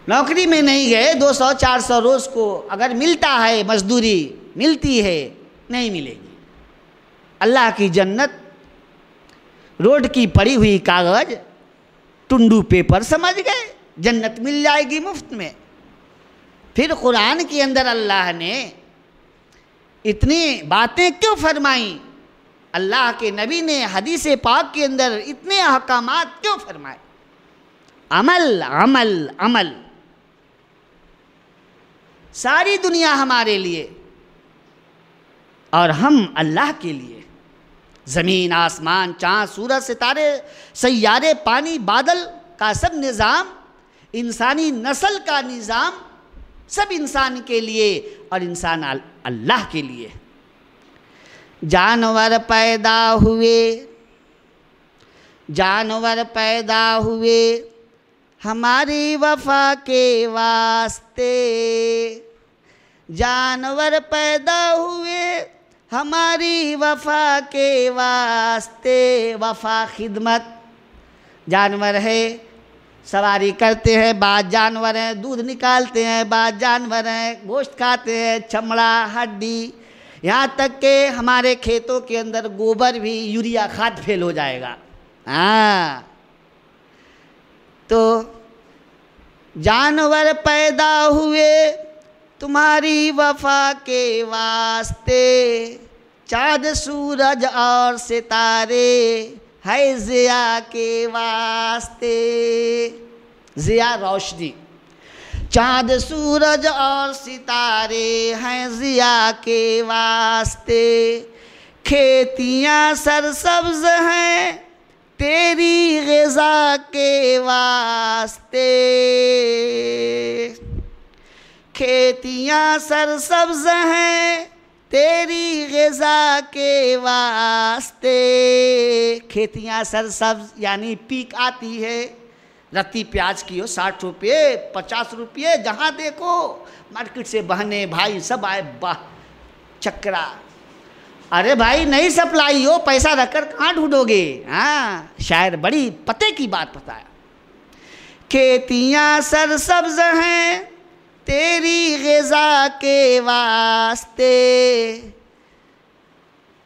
नौकरी में नहीं गए, 200-400 रोज को अगर मिलता है, मजदूरी मिलती है, नहीं मिलेगी। अल्लाह की जन्नत रोड की पड़ी हुई कागज, टुंडू पेपर समझ गए, जन्नत मिल जाएगी मुफ्त में। फिर कुरान के अंदर अल्लाह ने इतनी बातें क्यों फरमाई, अल्लाह के नबी ने हदीस पाक के अंदर इतने अहकामात क्यों फरमाए। अमल अमल अमल, सारी दुनिया हमारे लिए और हम अल्लाह के लिए। ज़मीन आसमान, चाँद सूरज सितारे, सैयारे, पानी बादल का सब निज़ाम, इंसानी नस्ल का निज़ाम, सब इंसान के लिए और इंसान अल्लाह के लिए। जानवर पैदा हुए, जानवर पैदा हुए हमारी वफा के वास्ते, जानवर पैदा हुए हमारी वफा के वास्ते, वफा खिदमत। जानवर है, सवारी करते हैं, बाद जानवर हैं, दूध निकालते हैं, बाद जानवर हैं, गोश्त खाते हैं, चमड़ा, हड्डी, यहाँ तक के हमारे खेतों के अंदर गोबर भी यूरिया खाद फेल हो जाएगा। हाँ, तो जानवर पैदा हुए तुम्हारी वफा के वास्ते, चाँद सूरज और सितारे है ज़िया के वास्ते। ज़िया रोशनी, चाँद सूरज और सितारे हैं ज़िया के वास्ते। खेतियाँ सरसब्ज हैं तेरी ग़िज़ा के वास्ते, खेतियाँ सरसब्ज हैं तेरी ग़िज़ा के वास्ते। खेतियाँ सरसब्ज यानी पीक आती है, रत्ती प्याज की हो 60 रुपये 50 रुपये, जहाँ देखो मार्केट से बहने भाई सब आए, वाह चक्रा। अरे भाई नहीं सप्लाई हो, पैसा रखकर कहाँ ढूंढोगे। हाँ, शायर बड़ी पते की बात बताया। खेतियाँ सरसब्ज हैं तेरी ग़िज़ा के वास्ते,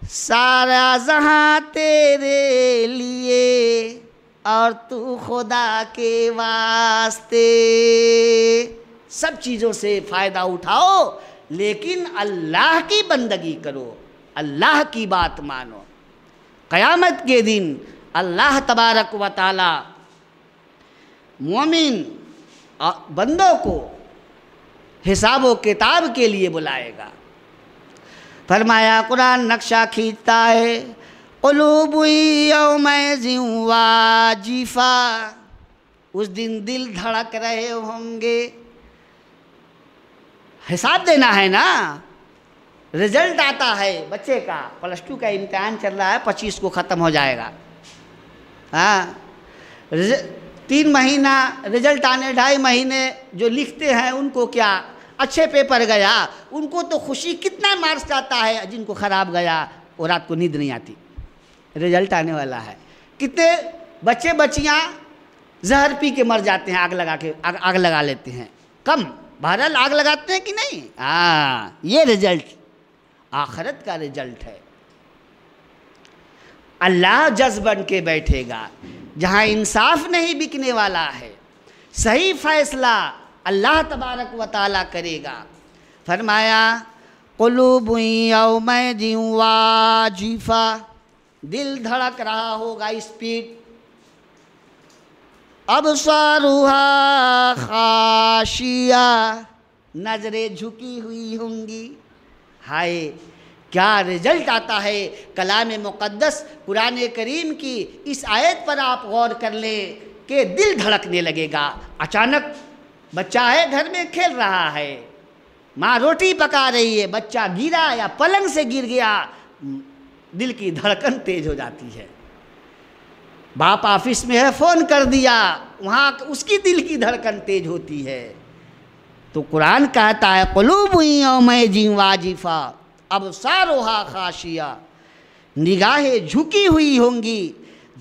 सारा जहाँ तेरे लिए और तू खुदा के वास्ते। सब चीज़ों से फ़ायदा उठाओ, लेकिन अल्लाह की बंदगी करो, अल्लाह की बात मानो। क़यामत के दिन अल्लाह तबारक व तआला मोमिन बंदों को हिसाब व किताब के लिए बुलाएगा। फरमाया, कुरान नक्शा खींचता है, क़ुलूबु यौमइज़िन वाजिफ़ा, उस दिन दिल धड़क रहे होंगे। हिसाब देना है ना, रिजल्ट आता है बच्चे का, +2 का इम्तिहान चल रहा है, 25 को ख़त्म हो जाएगा। हाँ, 3 महीना रिजल्ट आने, 2.5 महीने जो लिखते हैं उनको क्या अच्छे पेपर गया, उनको तो खुशी, कितना मार्क्स आता है। जिनको ख़राब गया वो रात को नींद नहीं आती, रिजल्ट आने वाला है। कितने बच्चे बच्चियाँ जहर पी के मर जाते हैं, आग लगा लेते हैं। कम, बहरहाल आग लगाते हैं कि नहीं। हाँ, ये रिजल्ट आखिरत का रिजल्ट है। अल्लाह जज बन के बैठेगा, जहाँ इंसाफ नहीं बिकने वाला है, सही फैसला अल्लाह तबारक व तआला करेगा। फरमाया, क़ुलूबु यौमइज़िन वाजिफ़ा, दिल धड़क रहा होगा, स्पीड। अबसारुहा खाशिया, नज़रें झुकी हुई होंगी। हाय, क्या रिजल्ट आता है। कलाम मुक़द्दस कुरान करीम की इस आयत पर आप गौर कर लें कि दिल धड़कने लगेगा। अचानक बच्चा है, घर में खेल रहा है, माँ रोटी पका रही है, बच्चा गिरा या पलंग से गिर गया, दिल की धड़कन तेज हो जाती है। बाप ऑफिस में है, फ़ोन कर दिया, वहाँ उसकी दिल की धड़कन तेज होती है। तो कुरान कहता है, क़ुलूबु यौमइज़िन वाजिफ़ा अबसारुहा खाशिया, निगाहें झुकी हुई होंगी।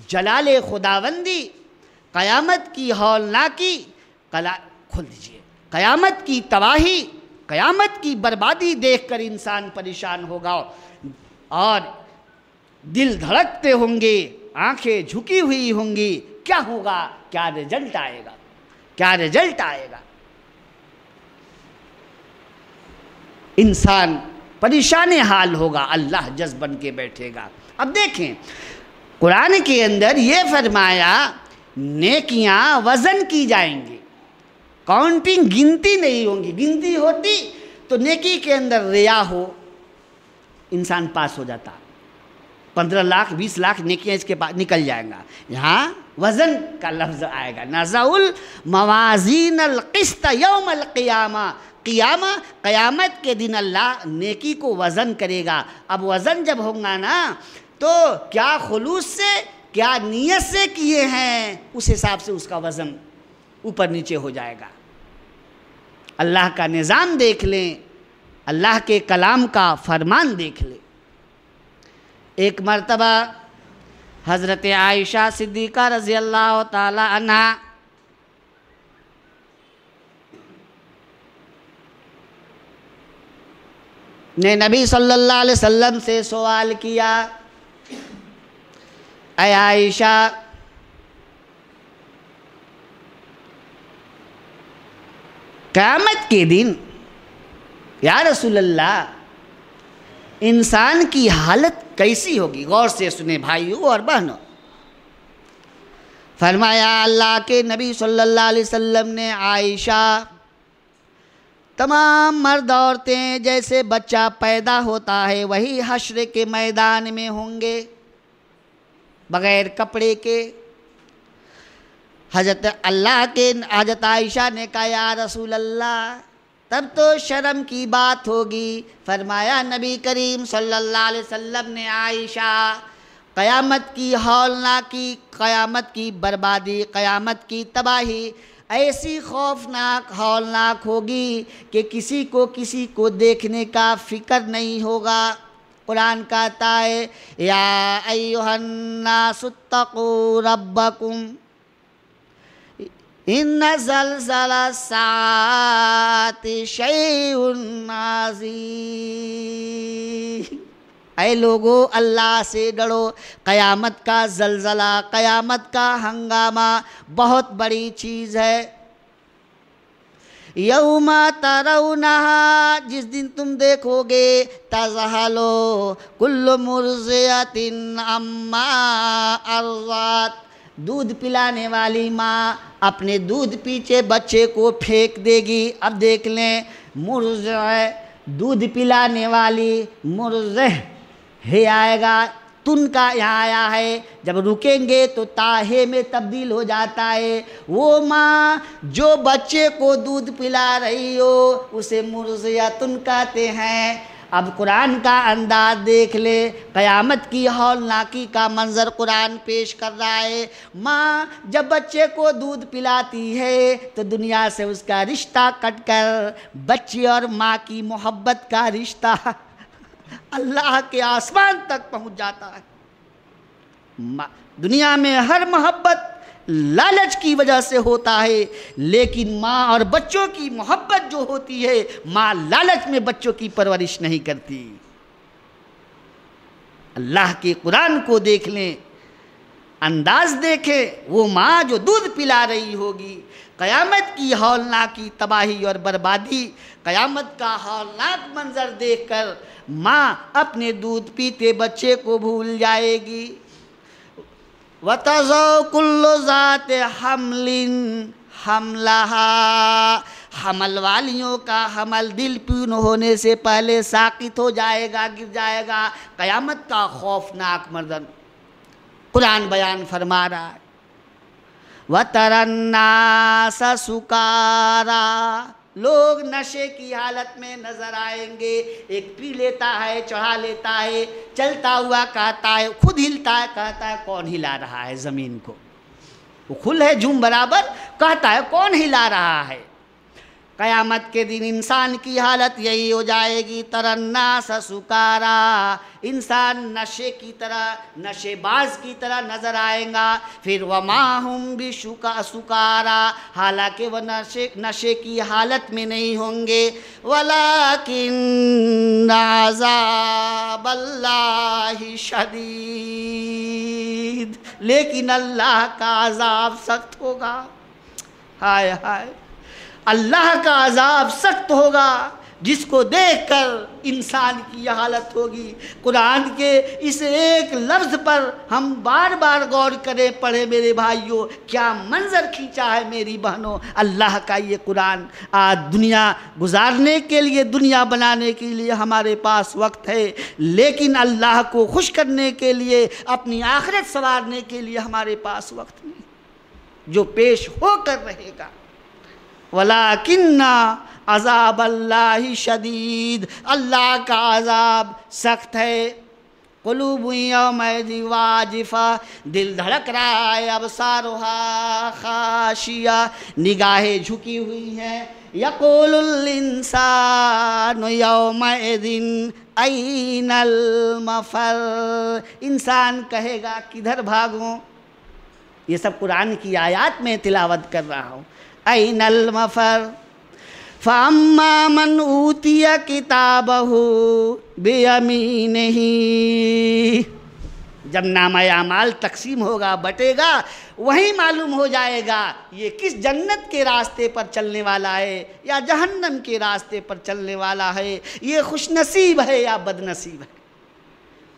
जलाले खुदावंदी, क़यामत की हौलनाकी, खोल दीजिए, क़यामत की तबाही, क़यामत की बर्बादी देखकर इंसान परेशान होगा और दिल धड़कते होंगे, आंखें झुकी हुई होंगी। क्या होगा, क्या रिजल्ट आएगा, क्या रिजल्ट आएगा। इंसान परेशान हाल होगा, अल्लाह जज बन के बैठेगा। अब देखें, कुरान के अंदर ये फरमाया, नेकियां वज़न की जाएंगी, काउंटिंग, गिनती नहीं होंगी। गिनती होती तो नेकी के अंदर रिया हो, इंसान पास हो जाता। 15 लाख 20 लाख नेकियां इसके पास निकल जाएगा। यहाँ वज़न का लफ्ज़ आएगा, नज़उल मवाज़ीनल क़िस्त यौमल क़ियामा, क़यामत के दिन अल्लाह नेकी को वज़न करेगा। अब वज़न जब होगा ना, तो क्या खुलूस से, क्या नीयत से किए हैं, उस हिसाब से उसका वज़न ऊपर नीचे हो जाएगा। अल्लाह का निज़ाम देख लें, अल्लाह के कलाम का फरमान देख ले। एक मर्तबा हज़रत आयशा सिद्दीक़ा रज़ी अल्लाह ताला अन्हा ने नबी सल्लल्लाहु अलैहि वसल्लम से सवाल किया, ऐ आयशा, क़यामत के दिन या रसूल अल्लाह इंसान की हालत कैसी होगी? गौर से सुने भाइयों और बहनों। फरमाया अल्लाह के नबी सल्लल्लाहु अलैहि वसल्लम ने, आयशा, तमाम मर्द औरतें जैसे बच्चा पैदा होता है वही हश्र के मैदान में होंगे बग़ैर कपड़े के। हज़रत आयशा ने कहा, या रसूल अल्लाह, तब तो शर्म की बात होगी। फरमाया नबी करीम सल्लल्लाहु अलैहि वसल्लम ने, आयशा, क़यामत की हौलनाकी, क़यामत की बर्बादी, क़यामत की तबाही ऐसी खौफनाक हौलनाक होगी कि किसी को देखने का फ़िक्र नहीं होगा। कुरान कहता है, या अय्युहन्नासुत्तक़ू रब्बकुम इन्ना ज़ल्ज़लस्साअति शैउन अज़ीम। ऐ लोगो, अल्लाह से डरो, क़यामत का ज़ल्ज़ला, क़यामत का हंगामा बहुत बड़ी चीज़ है। यौमा तरौनहा, जिस दिन तुम देखोगे, तज़हलो कुल्लु मुर्ज़ियतिन अम्मा अर्ज़ात, दूध पिलाने वाली माँ अपने दूध पीछे बच्चे को फेंक देगी। अब देख लें, मुर्ज़ दूध पिलाने वाली, मुर्ज़ हे आएगा, तुन का यहाँ आया है, जब रुकेंगे तो ताहे में तब्दील हो जाता है। वो माँ जो बच्चे को दूध पिला रही हो उसे मुर्ज़ या तुन कहते हैं। अब कुरान का अंदाज देख ले, क़यामत की हौलनाकी का मंज़र कुरान पेश कर रहा है। माँ जब बच्चे को दूध पिलाती है तो दुनिया से उसका रिश्ता कटकर बच्चे और माँ की मोहब्बत का रिश्ता अल्लाह के आसमान तक पहुँच जाता है। दुनिया में हर मोहब्बत लालच की वजह से होता है, लेकिन माँ और बच्चों की मोहब्बत जो होती है, माँ लालच में बच्चों की परवरिश नहीं करती। अल्लाह के कुरान को देख लें, अंदाज देखें, वो माँ जो दूध पिला रही होगी, क़यामत की हौलनाकी तबाही और बर्बादी, क़यामत का हौलनाक मंजर देखकर माँ अपने दूध पीते बच्चे को भूल जाएगी। वतज़ौ कुल्लु ज़ाते हम्लिन हमलहा, हमल वालियों का हमल दिल पूर्ण होने से पहले साकित हो जाएगा, गिर जाएगा। क़यामत का खौफनाक मंज़र कुरान बयान फरमा रहा है। वतरन्नास सुकारा, लोग नशे की हालत में नजर आएंगे। एक पी लेता है, चढ़ा लेता है, चलता हुआ कहता है, खुद हिलता है, कहता है कौन हिला रहा है ज़मीन को? वो खुल है झूम बराबर, कहता है कौन हिला रहा है? क़यामत के दिन इंसान की हालत यही हो जाएगी। तरन्नास सुकारा, इंसान नशे की तरह, नशेबाज की तरह नज़र आएगा। फिर वमाहुम सुकारा, हालांकि वह नशे की हालत में नहीं होंगे। वलाकिन अज़ाबल्लाहि शदीद, लेकिन अल्लाह का अज़ाब सख्त होगा। हाय हाय, अल्लाह का अज़ाब सख्त होगा, जिसको देखकर इंसान की यह हालत होगी। कुरान के इस एक लफ्ज़ पर हम बार बार गौर करें, पढ़े मेरे भाइयों, क्या मंजर खींचा है मेरी बहनों। अल्लाह का ये कुरान, आज दुनिया गुजारने के लिए, दुनिया बनाने के लिए हमारे पास वक्त है, लेकिन अल्लाह को खुश करने के लिए, अपनी आखिरत संवारने के लिए हमारे पास वक्त नहीं, जो पेश होकर रहेगा। वलाकिन्ना अज़ाब अल्लाहि शदीद, अल्लाह का अज़ाब सख्त है। क़ुलूबुन यौमइज़िन वाजिफ़ा, दिल धड़क रहा है। अबसारुहा खाशिया, निगाहें झुकी हुई हैं। यक़ूलुल इंसानु यौमइज़िन ऐनल मफ़र, इंसान कहेगा किधर भागूं। ये सब कुरान की आयत में तिलावत कर रहा हूँ। ऐनल मफ़र फ़अम्मा मन ऊतिया किताबहु बियमीनिही, जब नामा अमाल तकसीम होगा, बटेगा, वहीं मालूम हो जाएगा ये किस जन्नत के रास्ते पर चलने वाला है या जहन्नम के रास्ते पर चलने वाला है, ये खुशनसीब है या बदनसीब है।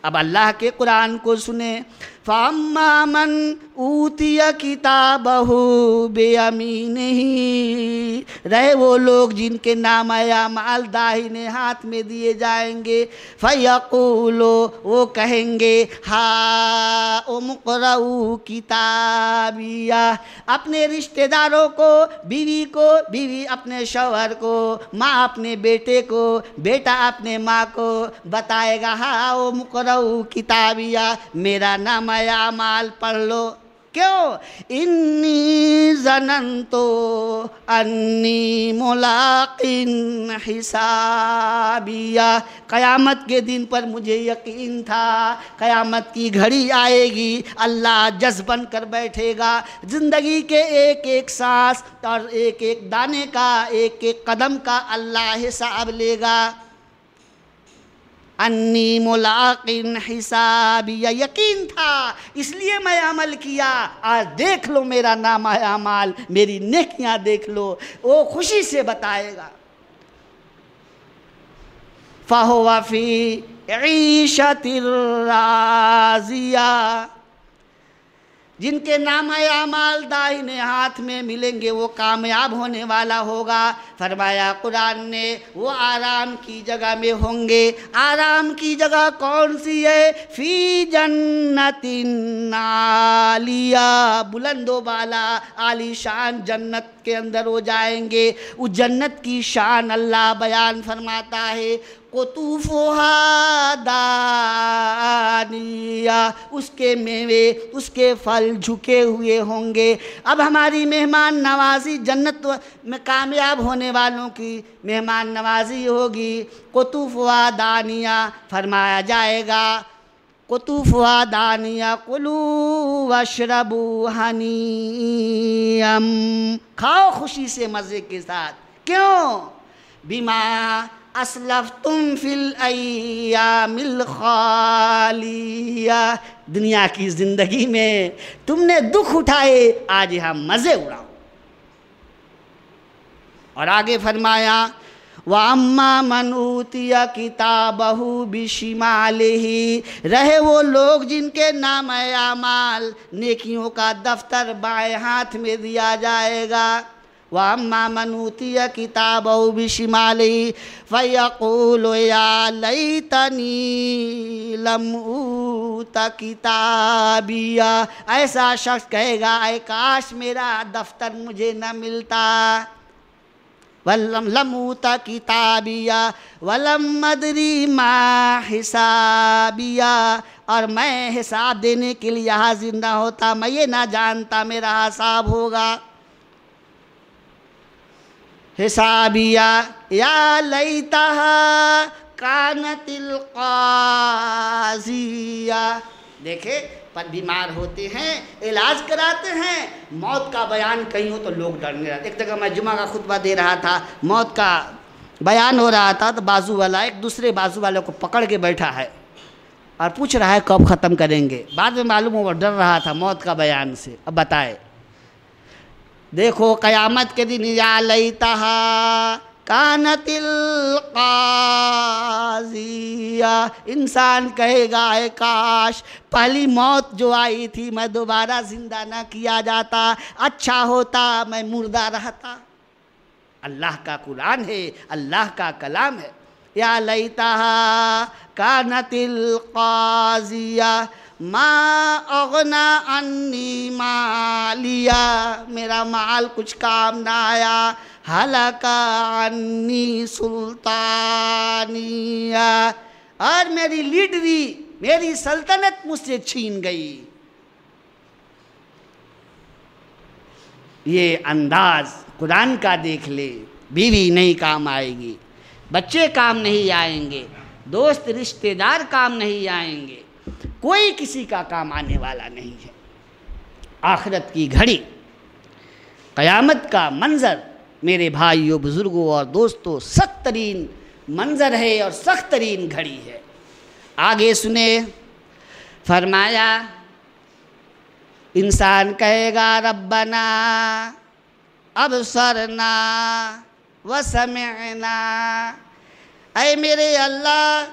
अब अल्लाह के कुरान को सुने। फ़अम्मा मन ऊतिया किताबहु बियमीनिही, रहे वो लोग जिनके नामा अमाल दाहिने हाथ में दिए जाएंगे। फ़यक़ूलु, वो कहेंगे हा उमक़रऊ किताबिया, अपने रिश्तेदारों को, बीवी अपने शौहर को, माँ अपने बेटे को, बेटा अपने माँ को बताएगा हा उमक़रऊ किताबिया, मेरा नामा अमाल पढ़ लो। क्यों? इन्नी ज़नन्तो अन्नी मुलाक़िन हिसाबिया, क़यामत के दिन पर मुझे यकीन था क़यामत की घड़ी आएगी, अल्लाह जज़्बन कर बैठेगा, ज़िंदगी के एक एक सांस और एक एक दाने का, एक एक कदम का अल्लाह हिसाब लेगा। अन्नी मुलाक़िन हिसाबिया, यकीन था इसलिए मैं अमल किया, आज देख लो मेरा नामा अमाल, मेरी नेकियां देख लो। वो खुशी से बताएगा। फ़हुवा फ़ी ईशतिर राज़िया, जिनके नामा अमाल दाहिने हाथ में मिलेंगे वो कामयाब होने वाला होगा। फरमाया कुरान ने वो आराम की जगह में होंगे। आराम की जगह कौन सी है? फ़ी जन्नतिन आलिया, बुलंदो बाला आलीशान जन्नत के अंदर हो जाएंगे। उस जन्नत की शान अल्लाह बयान फरमाता है। कुतूफ़ुहा दानिया, उसके मेवे, उसके फल झुके हुए होंगे। अब हमारी मेहमान नवाजी, जन्नत में कामयाब होने वालों की मेहमान नवाजी होगी। कुतूफ़ुहा दानिया, फरमाया जाएगा कुतूफ़ुहा दानिया कुलू वशरबू हनीअम, खाओ खुशी से मज़े के साथ। क्यों? बिमा असलफ़्तुम फ़िल अय्यामिल ख़ालिया, दुनिया की ज़िंदगी में तुमने दुख उठाए, आज यहाँ मज़े उड़ाओ। और आगे फरमाया व अम्मा मन ऊतिया किताबहु बिशिमालिही, रहे वो लोग जिनके नाम अमाल, नेकियों का दफ्तर बाएं हाथ में दिया जाएगा। व अम्मा मन ऊतिया किताबहु बिशिमालिही फ़यक़ूलु या लैतनी लम ऊता किताबिया, ऐसा शख्स कहेगा ऐ काश मेरा दफ्तर मुझे न मिलता। वल्लम लमूता किताबिया वलम मदरी मा हिसाबिया, और मैं हिसाब देने के लिए हाजिर ना होता, मैं ये ना जानता मेरा हिसाब होगा। हिसाबिया या लैतहा कानतिल काज़िया, देखे पर बीमार होते हैं, इलाज कराते हैं, मौत का बयान कहीं हो तो लोग डरने लगते। एक जगह मैं जुमा का खुतबा दे रहा था, मौत का बयान हो रहा था, तो बाजू वाला एक दूसरे बाजू वाले को पकड़ के बैठा है और पूछ रहा है कब ख़त्म करेंगे। बाद में मालूम हुआ डर रहा था मौत का बयान से। अब बताए, देखो क़यामत के दिन या लैतहा कानतिल काज़िया, इंसान कहेगा है काश पहली मौत जो आई थी मैं दोबारा ज़िंदा ना किया जाता, अच्छा होता मैं मुर्दा रहता। अल्लाह का कुरान है, अल्लाह का कलाम है। या लैतहा कानतिल काज़िया मा अगना अन्नी मालिया, मेरा माल कुछ काम ना आया। हलका अन्नी सुल्तानिया, और मेरी लीडरी, मेरी सल्तनत मुझसे छीन गई। ये अंदाज कुरान का देख ले, बीवी नहीं काम आएगी, बच्चे काम नहीं आएंगे, दोस्त रिश्तेदार काम नहीं आएंगे, कोई किसी का काम आने वाला नहीं है। आखिरत की घड़ी, क़यामत का मंज़र मेरे भाइयों, बुज़ुर्गों और दोस्तों सख्त तरीन मंज़र है और सख्त तरीन घड़ी है। आगे सुने, फरमाया इंसान कहेगा रब्बना अबसरना व समिअना, ऐ मेरे अल्लाह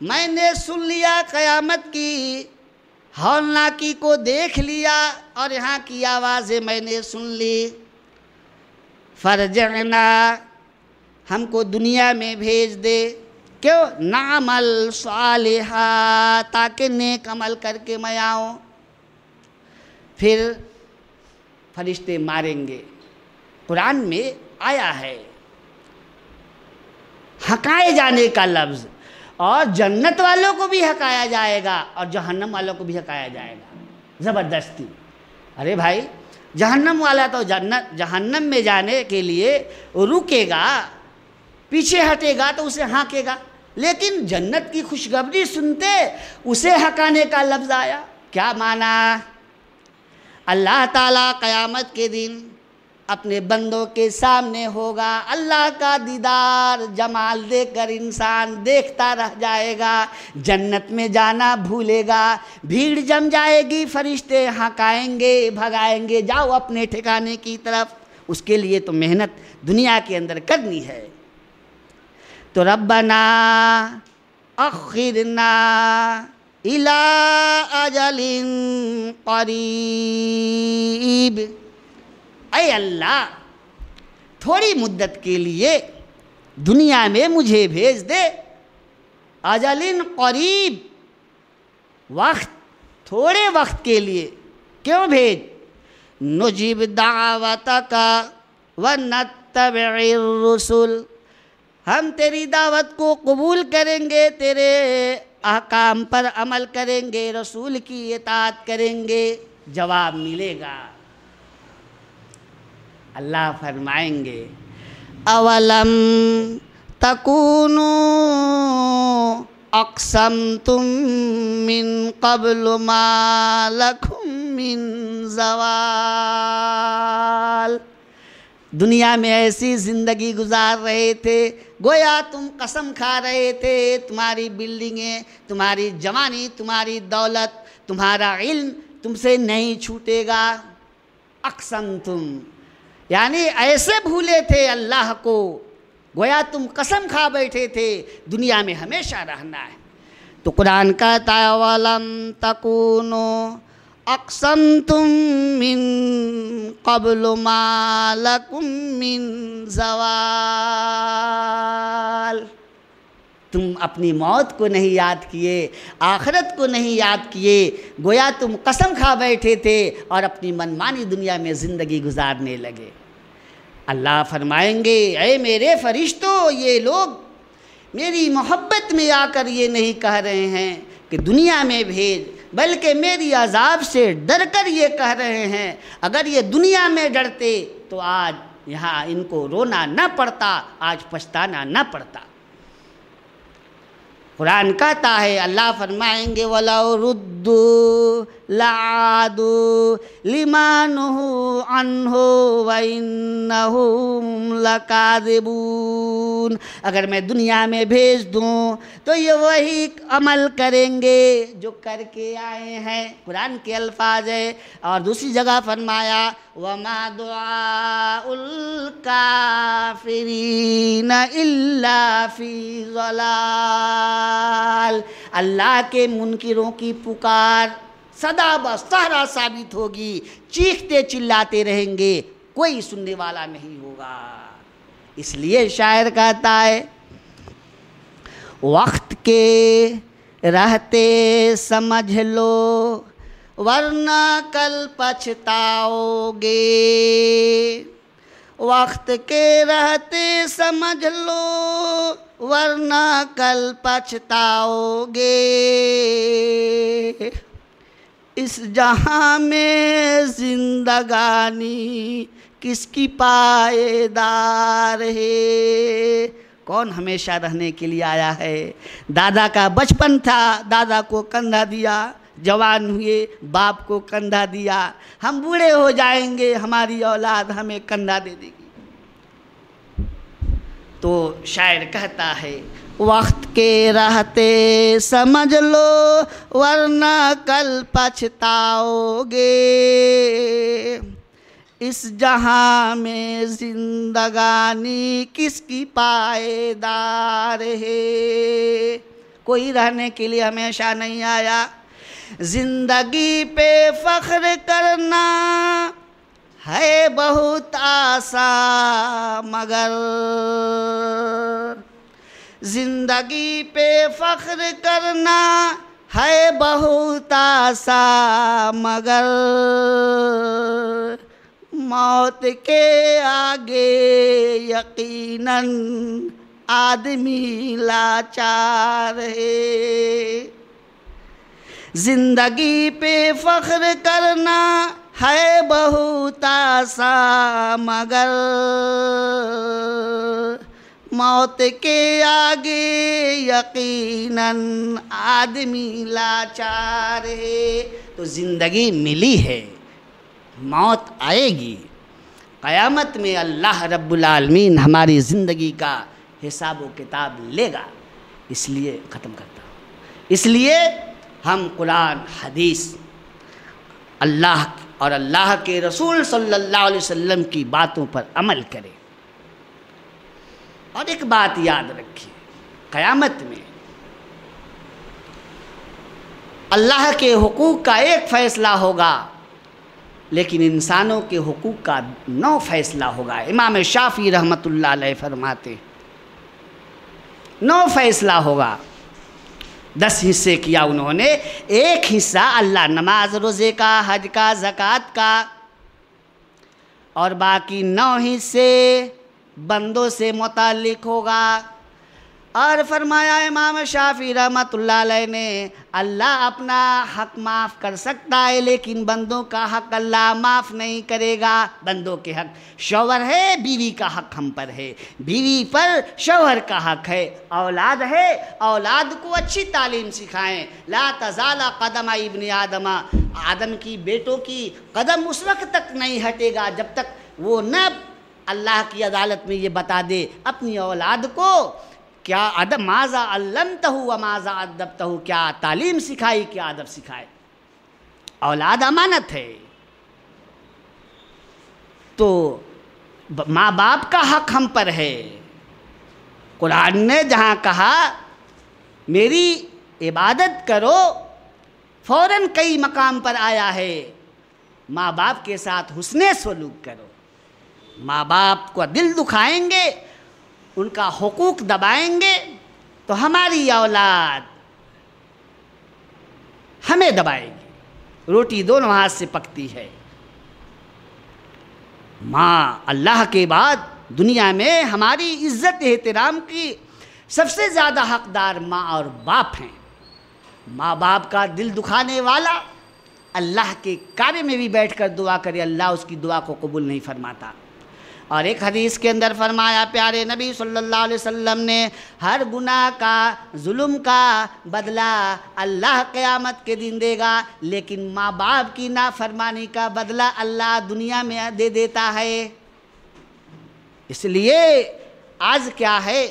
मैंने सुन लिया क़यामत की हौलनाकी को देख लिया और यहाँ की आवाज़ें मैंने सुन ली। फरजना, हमको दुनिया में भेज दे, क्यों? नामल सालिहा, ताकि नेक अमल करके मैं आऊँ। फिर फरिश्ते मारेंगे। कुरान में आया है हकाए जाने का लफ्ज़, और जन्नत वालों को भी हकाया जाएगा और जहन्नम वालों को भी हकाया जाएगा ज़बरदस्ती। अरे भाई, जहन्नम वाला तो जहन्नम में जाने के लिए रुकेगा, पीछे हटेगा तो उसे हाँकेगा, लेकिन जन्नत की खुशखबरी सुनते उसे हकाने का लफ्ज़ आया। क्या माना? अल्लाह ताला क़यामत के दिन अपने बंदों के सामने होगा, अल्लाह का दीदार जमाल देखकर इंसान देखता रह जाएगा, जन्नत में जाना भूलेगा, भीड़ जम जाएगी, फरिश्ते हकाएंगे, भगाएंगे, जाओ अपने ठिकाने की तरफ। उसके लिए तो मेहनत दुनिया के अंदर करनी है। तो रब्बना अखिरना इला अजलिन करीब, ऐ अल्लाह थोड़ी मुद्दत के लिए दुनिया में मुझे भेज दे। अजलिन करीब, वक्त, थोड़े वक्त के लिए। क्यों भेज? नुजीब दावतका व नत्तबिर रुसुल, हम तेरी दावत को कबूल करेंगे, तेरे अहकाम पर अमल करेंगे, रसूल की इताअत करेंगे, जवाब मिलेगा। अल्लाह फरमाएंगे अवलम तकूनु अक़समतुम मिन क़ब्ल मा लकुम मिन ज़वाल, दुनिया में ऐसी ज़िंदगी गुजार रहे थे गोया तुम कसम खा रहे थे, तुम्हारी बिल्डिंगें, तुम्हारी जवानी, तुम्हारी दौलत, तुम्हारा इल्म तुमसे नहीं छूटेगा। अक़समतुम यानी ऐसे भूले थे अल्लाह को, गोया तुम कसम खा बैठे थे दुनिया में हमेशा रहना है। तो कुरान कहता है वलम तकूनो अक़समतुम मिन क़ब्ल मा लकुम मिन ज़वाल, तुम अपनी मौत को नहीं याद किए, आखिरत को नहीं याद किए, गोया तुम कसम खा बैठे थे और अपनी मनमानी दुनिया में ज़िंदगी गुजारने लगे। अल्लाह फरमाएंगे ऐ मेरे फरिश्तों, ये लोग मेरी मोहब्बत में आकर ये नहीं कह रहे हैं कि दुनिया में भेज, बल्कि मेरी अज़ाब से डर कर ये कह रहे हैं। अगर ये दुनिया में डरते तो आज यहाँ इनको रोना न पड़ता, आज पछताना न पड़ता। कुरान कहता है, अल्लाह फरमाएंगे वलाउ रुद्दू लादू लिमानुहु अन्हु व इन्नहुम लकाज़िबून, अगर मैं दुनिया में भेज दूँ तो ये वही अमल करेंगे जो करके आए हैं। कुरान के अल्फाज है। और दूसरी जगह फरमाया वमा दुआउल काफिरीन इल्ला फी ज़लाल, अल्लाह के मुनकिरों की पुकार सदा बसहरा साबित होगी, चीखते चिल्लाते रहेंगे, कोई सुनने वाला नहीं होगा। इसलिए शायर कहता है वक्त के रहते समझ लो वरना कल पछताओगे, वक्त के रहते समझ लो वरना कल पछताओगे, इस जहां में जिंदगानी किसकी पायेदार है। कौन हमेशा रहने के लिए आया है। दादा का बचपन था, दादा को कंधा दिया, जवान हुए बाप को कंधा दिया, हम बूढ़े हो जाएंगे हमारी औलाद हमें कंधा दे देगी। तो शायर कहता है वक्त के रहते समझ लो वरना कल पछताओगे, इस जहां में जिंदगानी किसकी पायेदार है। कोई रहने के लिए हमेशा नहीं आया। जिंदगी पे फख्र करना है बहुत आसान, मगर जिंदगी पे फख्र करना है बहुत आसान, मगर मौत के आगे यकीनन आदमी लाचार है। जिंदगी पे फख्र करना है बहुत आसान, मगर मौत के आगे यकीनन आदमी लाचार है। तो ज़िंदगी मिली है, मौत आएगी। क़यामत में अल्लाह रब्बुल आलमीन हमारी ज़िंदगी का हिसाब व किताब लेगा। इसलिए ख़त्म करता हूँ। इसलिए हम कुरान हदीस अल्लाह और अल्लाह के रसूल सल्लल्लाहु अलैहि वसल्लम की बातों पर अमल करें। और एक बात याद रखिए, क़यामत में अल्लाह के हुकूक का एक फ़ैसला होगा, लेकिन इंसानों के हुकूक का 9 फ़ैसला होगा। इमाम शाफ़ी रहमतुल्लाह अलैह फरमाते 9 फ़ैसला होगा। 10 हिस्से किया उन्होंने। एक हिस्सा अल्लाह नमाज रोज़े का, हज का, ज़कात का, और बाकी 9 हिस्से बंदों से मुताल्लिक़ होगा। और फरमाया इमाम शाफ़ी रहमतुल्लाह अलैह ने, अल्लाह अपना हक़ माफ़ कर सकता है लेकिन बंदों का हक़ अल्लाह माफ़ नहीं करेगा। बंदों के हक़, शौहर है बीवी का हक़ हम पर है, बीवी पर शौहर का हक़ है, औलाद है औलाद को अच्छी तालीम सिखाएं। ला तज़ाला कदम इब्न आदम, आदम की बेटों की कदम उस वक्त तक नहीं हटेगा जब तक वो न अल्लाह की अदालत में ये बता दे अपनी औलाद को क्या अदब माज़ा अल्लमतहु व माज़ा अदबतहु, क्या तालीम सिखाई क्या अदब सिखाए। औलाद अमानत है। तो माँ बाप का हक़ हम पर है। कुरान ने जहाँ कहा मेरी इबादत करो, फ़ौरन कई मकाम पर आया है माँ बाप के साथ हुस्ने सलूक करो। माँ बाप को दिल दुखाएंगे, उनका हुकूक दबाएंगे तो हमारी औलाद हमें दबाएगी। रोटी दोनों हाथ से पकती है। माँ अल्लाह के बाद दुनिया में हमारी इज्जत एहतराम की सबसे ज़्यादा हकदार माँ और बाप हैं। माँ बाप का दिल दुखाने वाला अल्लाह के काबे में भी बैठकर दुआ करे, अल्लाह उसकी दुआ को कबूल नहीं फरमाता। और एक हदीस के अंदर फरमाया प्यारे नबी सल्लल्लाहु अलैहि वसल्लम ने, हर गुनाह का जुल्म का बदला अल्लाह क़यामत के दिन देगा, लेकिन माँ बाप की नाफरमानी का बदला अल्लाह दुनिया में दे देता है। इसलिए आज क्या है,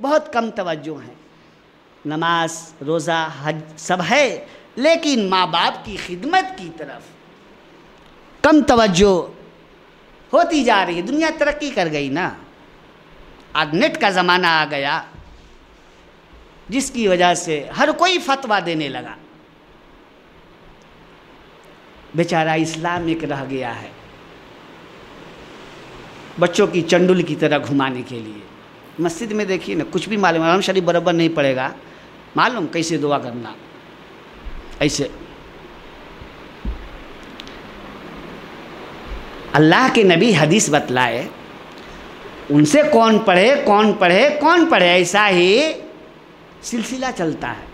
बहुत कम तवज्जो है। नमाज रोज़ा हज सब है, लेकिन माँ बाप की खिदमत की तरफ कम तवज्जो होती जा रही है। दुनिया तरक्की कर गई ना, आज नेट का ज़माना आ गया जिसकी वजह से हर कोई फतवा देने लगा। बेचारा इस्लाम एक रह गया है बच्चों की चंडुल की तरह घुमाने के लिए। मस्जिद में देखिए ना, कुछ भी मालूम, हम शरीफ बराबर नहीं पड़ेगा, मालूम कैसे दुआ करना, ऐसे अल्लाह के नबी हदीस बतलाए, उनसे कौन पढ़े कौन पढ़े कौन पढ़े, ऐसा ही सिलसिला चलता है।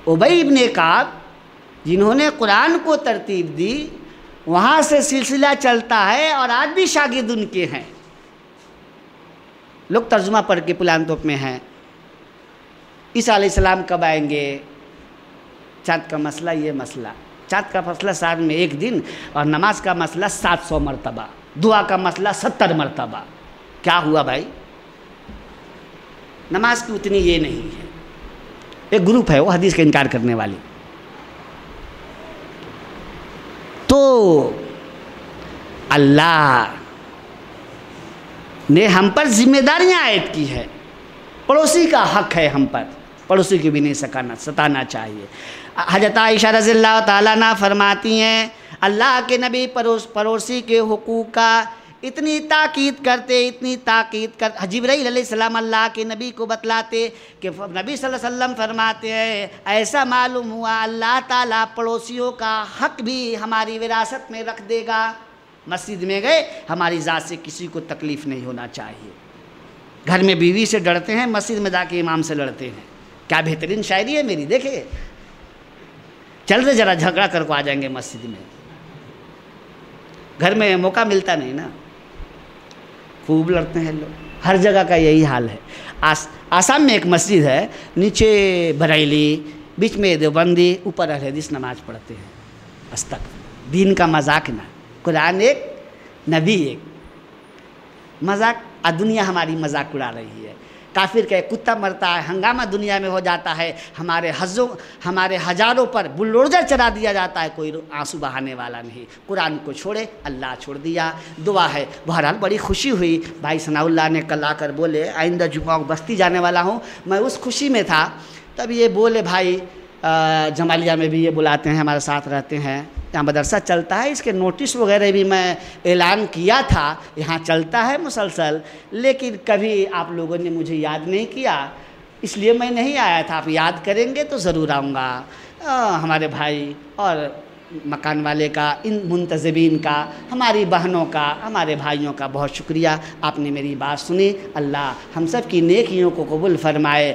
उबई इब्ने काब जिन्होंने कुरान को तरतीब दी, वहाँ से सिलसिला चलता है और आज भी शागिर्द उनके हैं। लोग तर्जुमा पढ़ के पुलानतोप में हैं, ईसा अलैहिस्सलाम कब आएंगे, चाँद का मसला ये मसला, चाँद का मसला साल में एक दिन, और नमाज का मसला 700 मरतबा, दुआ का मसला 70 मरतबा। क्या हुआ भाई? नमाज की उतनी ये नहीं है। एक ग्रुप है वो हदीस का इनकार करने वाली। तो अल्लाह ने हम पर जिम्मेदारियां आयत की है, पड़ोसी का हक है हम पर, पड़ोसी को भी नहीं सताना चाहिए। हज़रत आयशा रज़ियल्लाहु ताला अन्हा फरमाती हैं, अल्लाह के नबी पड़ोसी के हुकूक का इतनी ताकीद कर जिब्राइल अलैहिस्सलाम अल्लाह के नबी को बतलाते कि नबी सल्लल्लाहु अलैहि वसल्लम फरमाते हैं, ऐसा मालूम हुआ अल्लाह ताला पड़ोसियों का हक भी हमारी विरासत में रख देगा। मस्जिद में गए, हमारी ज़ात से किसी को तकलीफ़ नहीं होना चाहिए। घर में बीवी से डरते हैं, मस्जिद में जाके इमाम से लड़ते हैं। क्या बेहतरीन शायरी है मेरी, देखिए। चल रहे ज़रा झगड़ा करके आ जाएंगे मस्जिद में, घर में मौका मिलता नहीं ना, खूब लड़ते हैं लोग। हर जगह का यही हाल है। आसाम में एक मस्जिद है, नीचे बरेली, बीच में देवबंदी, ऊपर अहले हदीस नमाज पढ़ते हैं। अस्तक दीन का मजाक ना, कुरान एक, नबी एक, मजाक। दुनिया हमारी मजाक उड़ा रही है। काफिर का कुत्ता मरता है, हंगामा दुनिया में हो जाता है, हमारे हजारों पर बुलडोजर चढ़ा दिया जाता है, कोई आंसू बहाने वाला नहीं। कुरान को छोड़े, अल्लाह छोड़ दिया। दुआ है। बहरहाल बड़ी खुशी हुई, भाई सनाउल्लाह ने कल आकर बोले, आइंदा जुम्मा बस्ती जाने वाला हूँ। मैं उस खुशी में था, तब ये बोले, भाई जमालिया में भी ये बुलाते हैं, हमारे साथ रहते हैं, यहाँ मदरसा चलता है, इसके नोटिस वगैरह भी मैं ऐलान किया था, यहाँ चलता है मुसलसल, लेकिन कभी आप लोगों ने मुझे याद नहीं किया, इसलिए मैं नहीं आया था। आप याद करेंगे तो ज़रूर आऊँगा। हमारे भाई और मकान वाले का, इन मुंतज़िबीन का, हमारी बहनों का, हमारे भाइयों का बहुत शुक्रिया, आपने मेरी बात सुनी। अल्लाह हम सब की नेकियों को कबूल फरमाए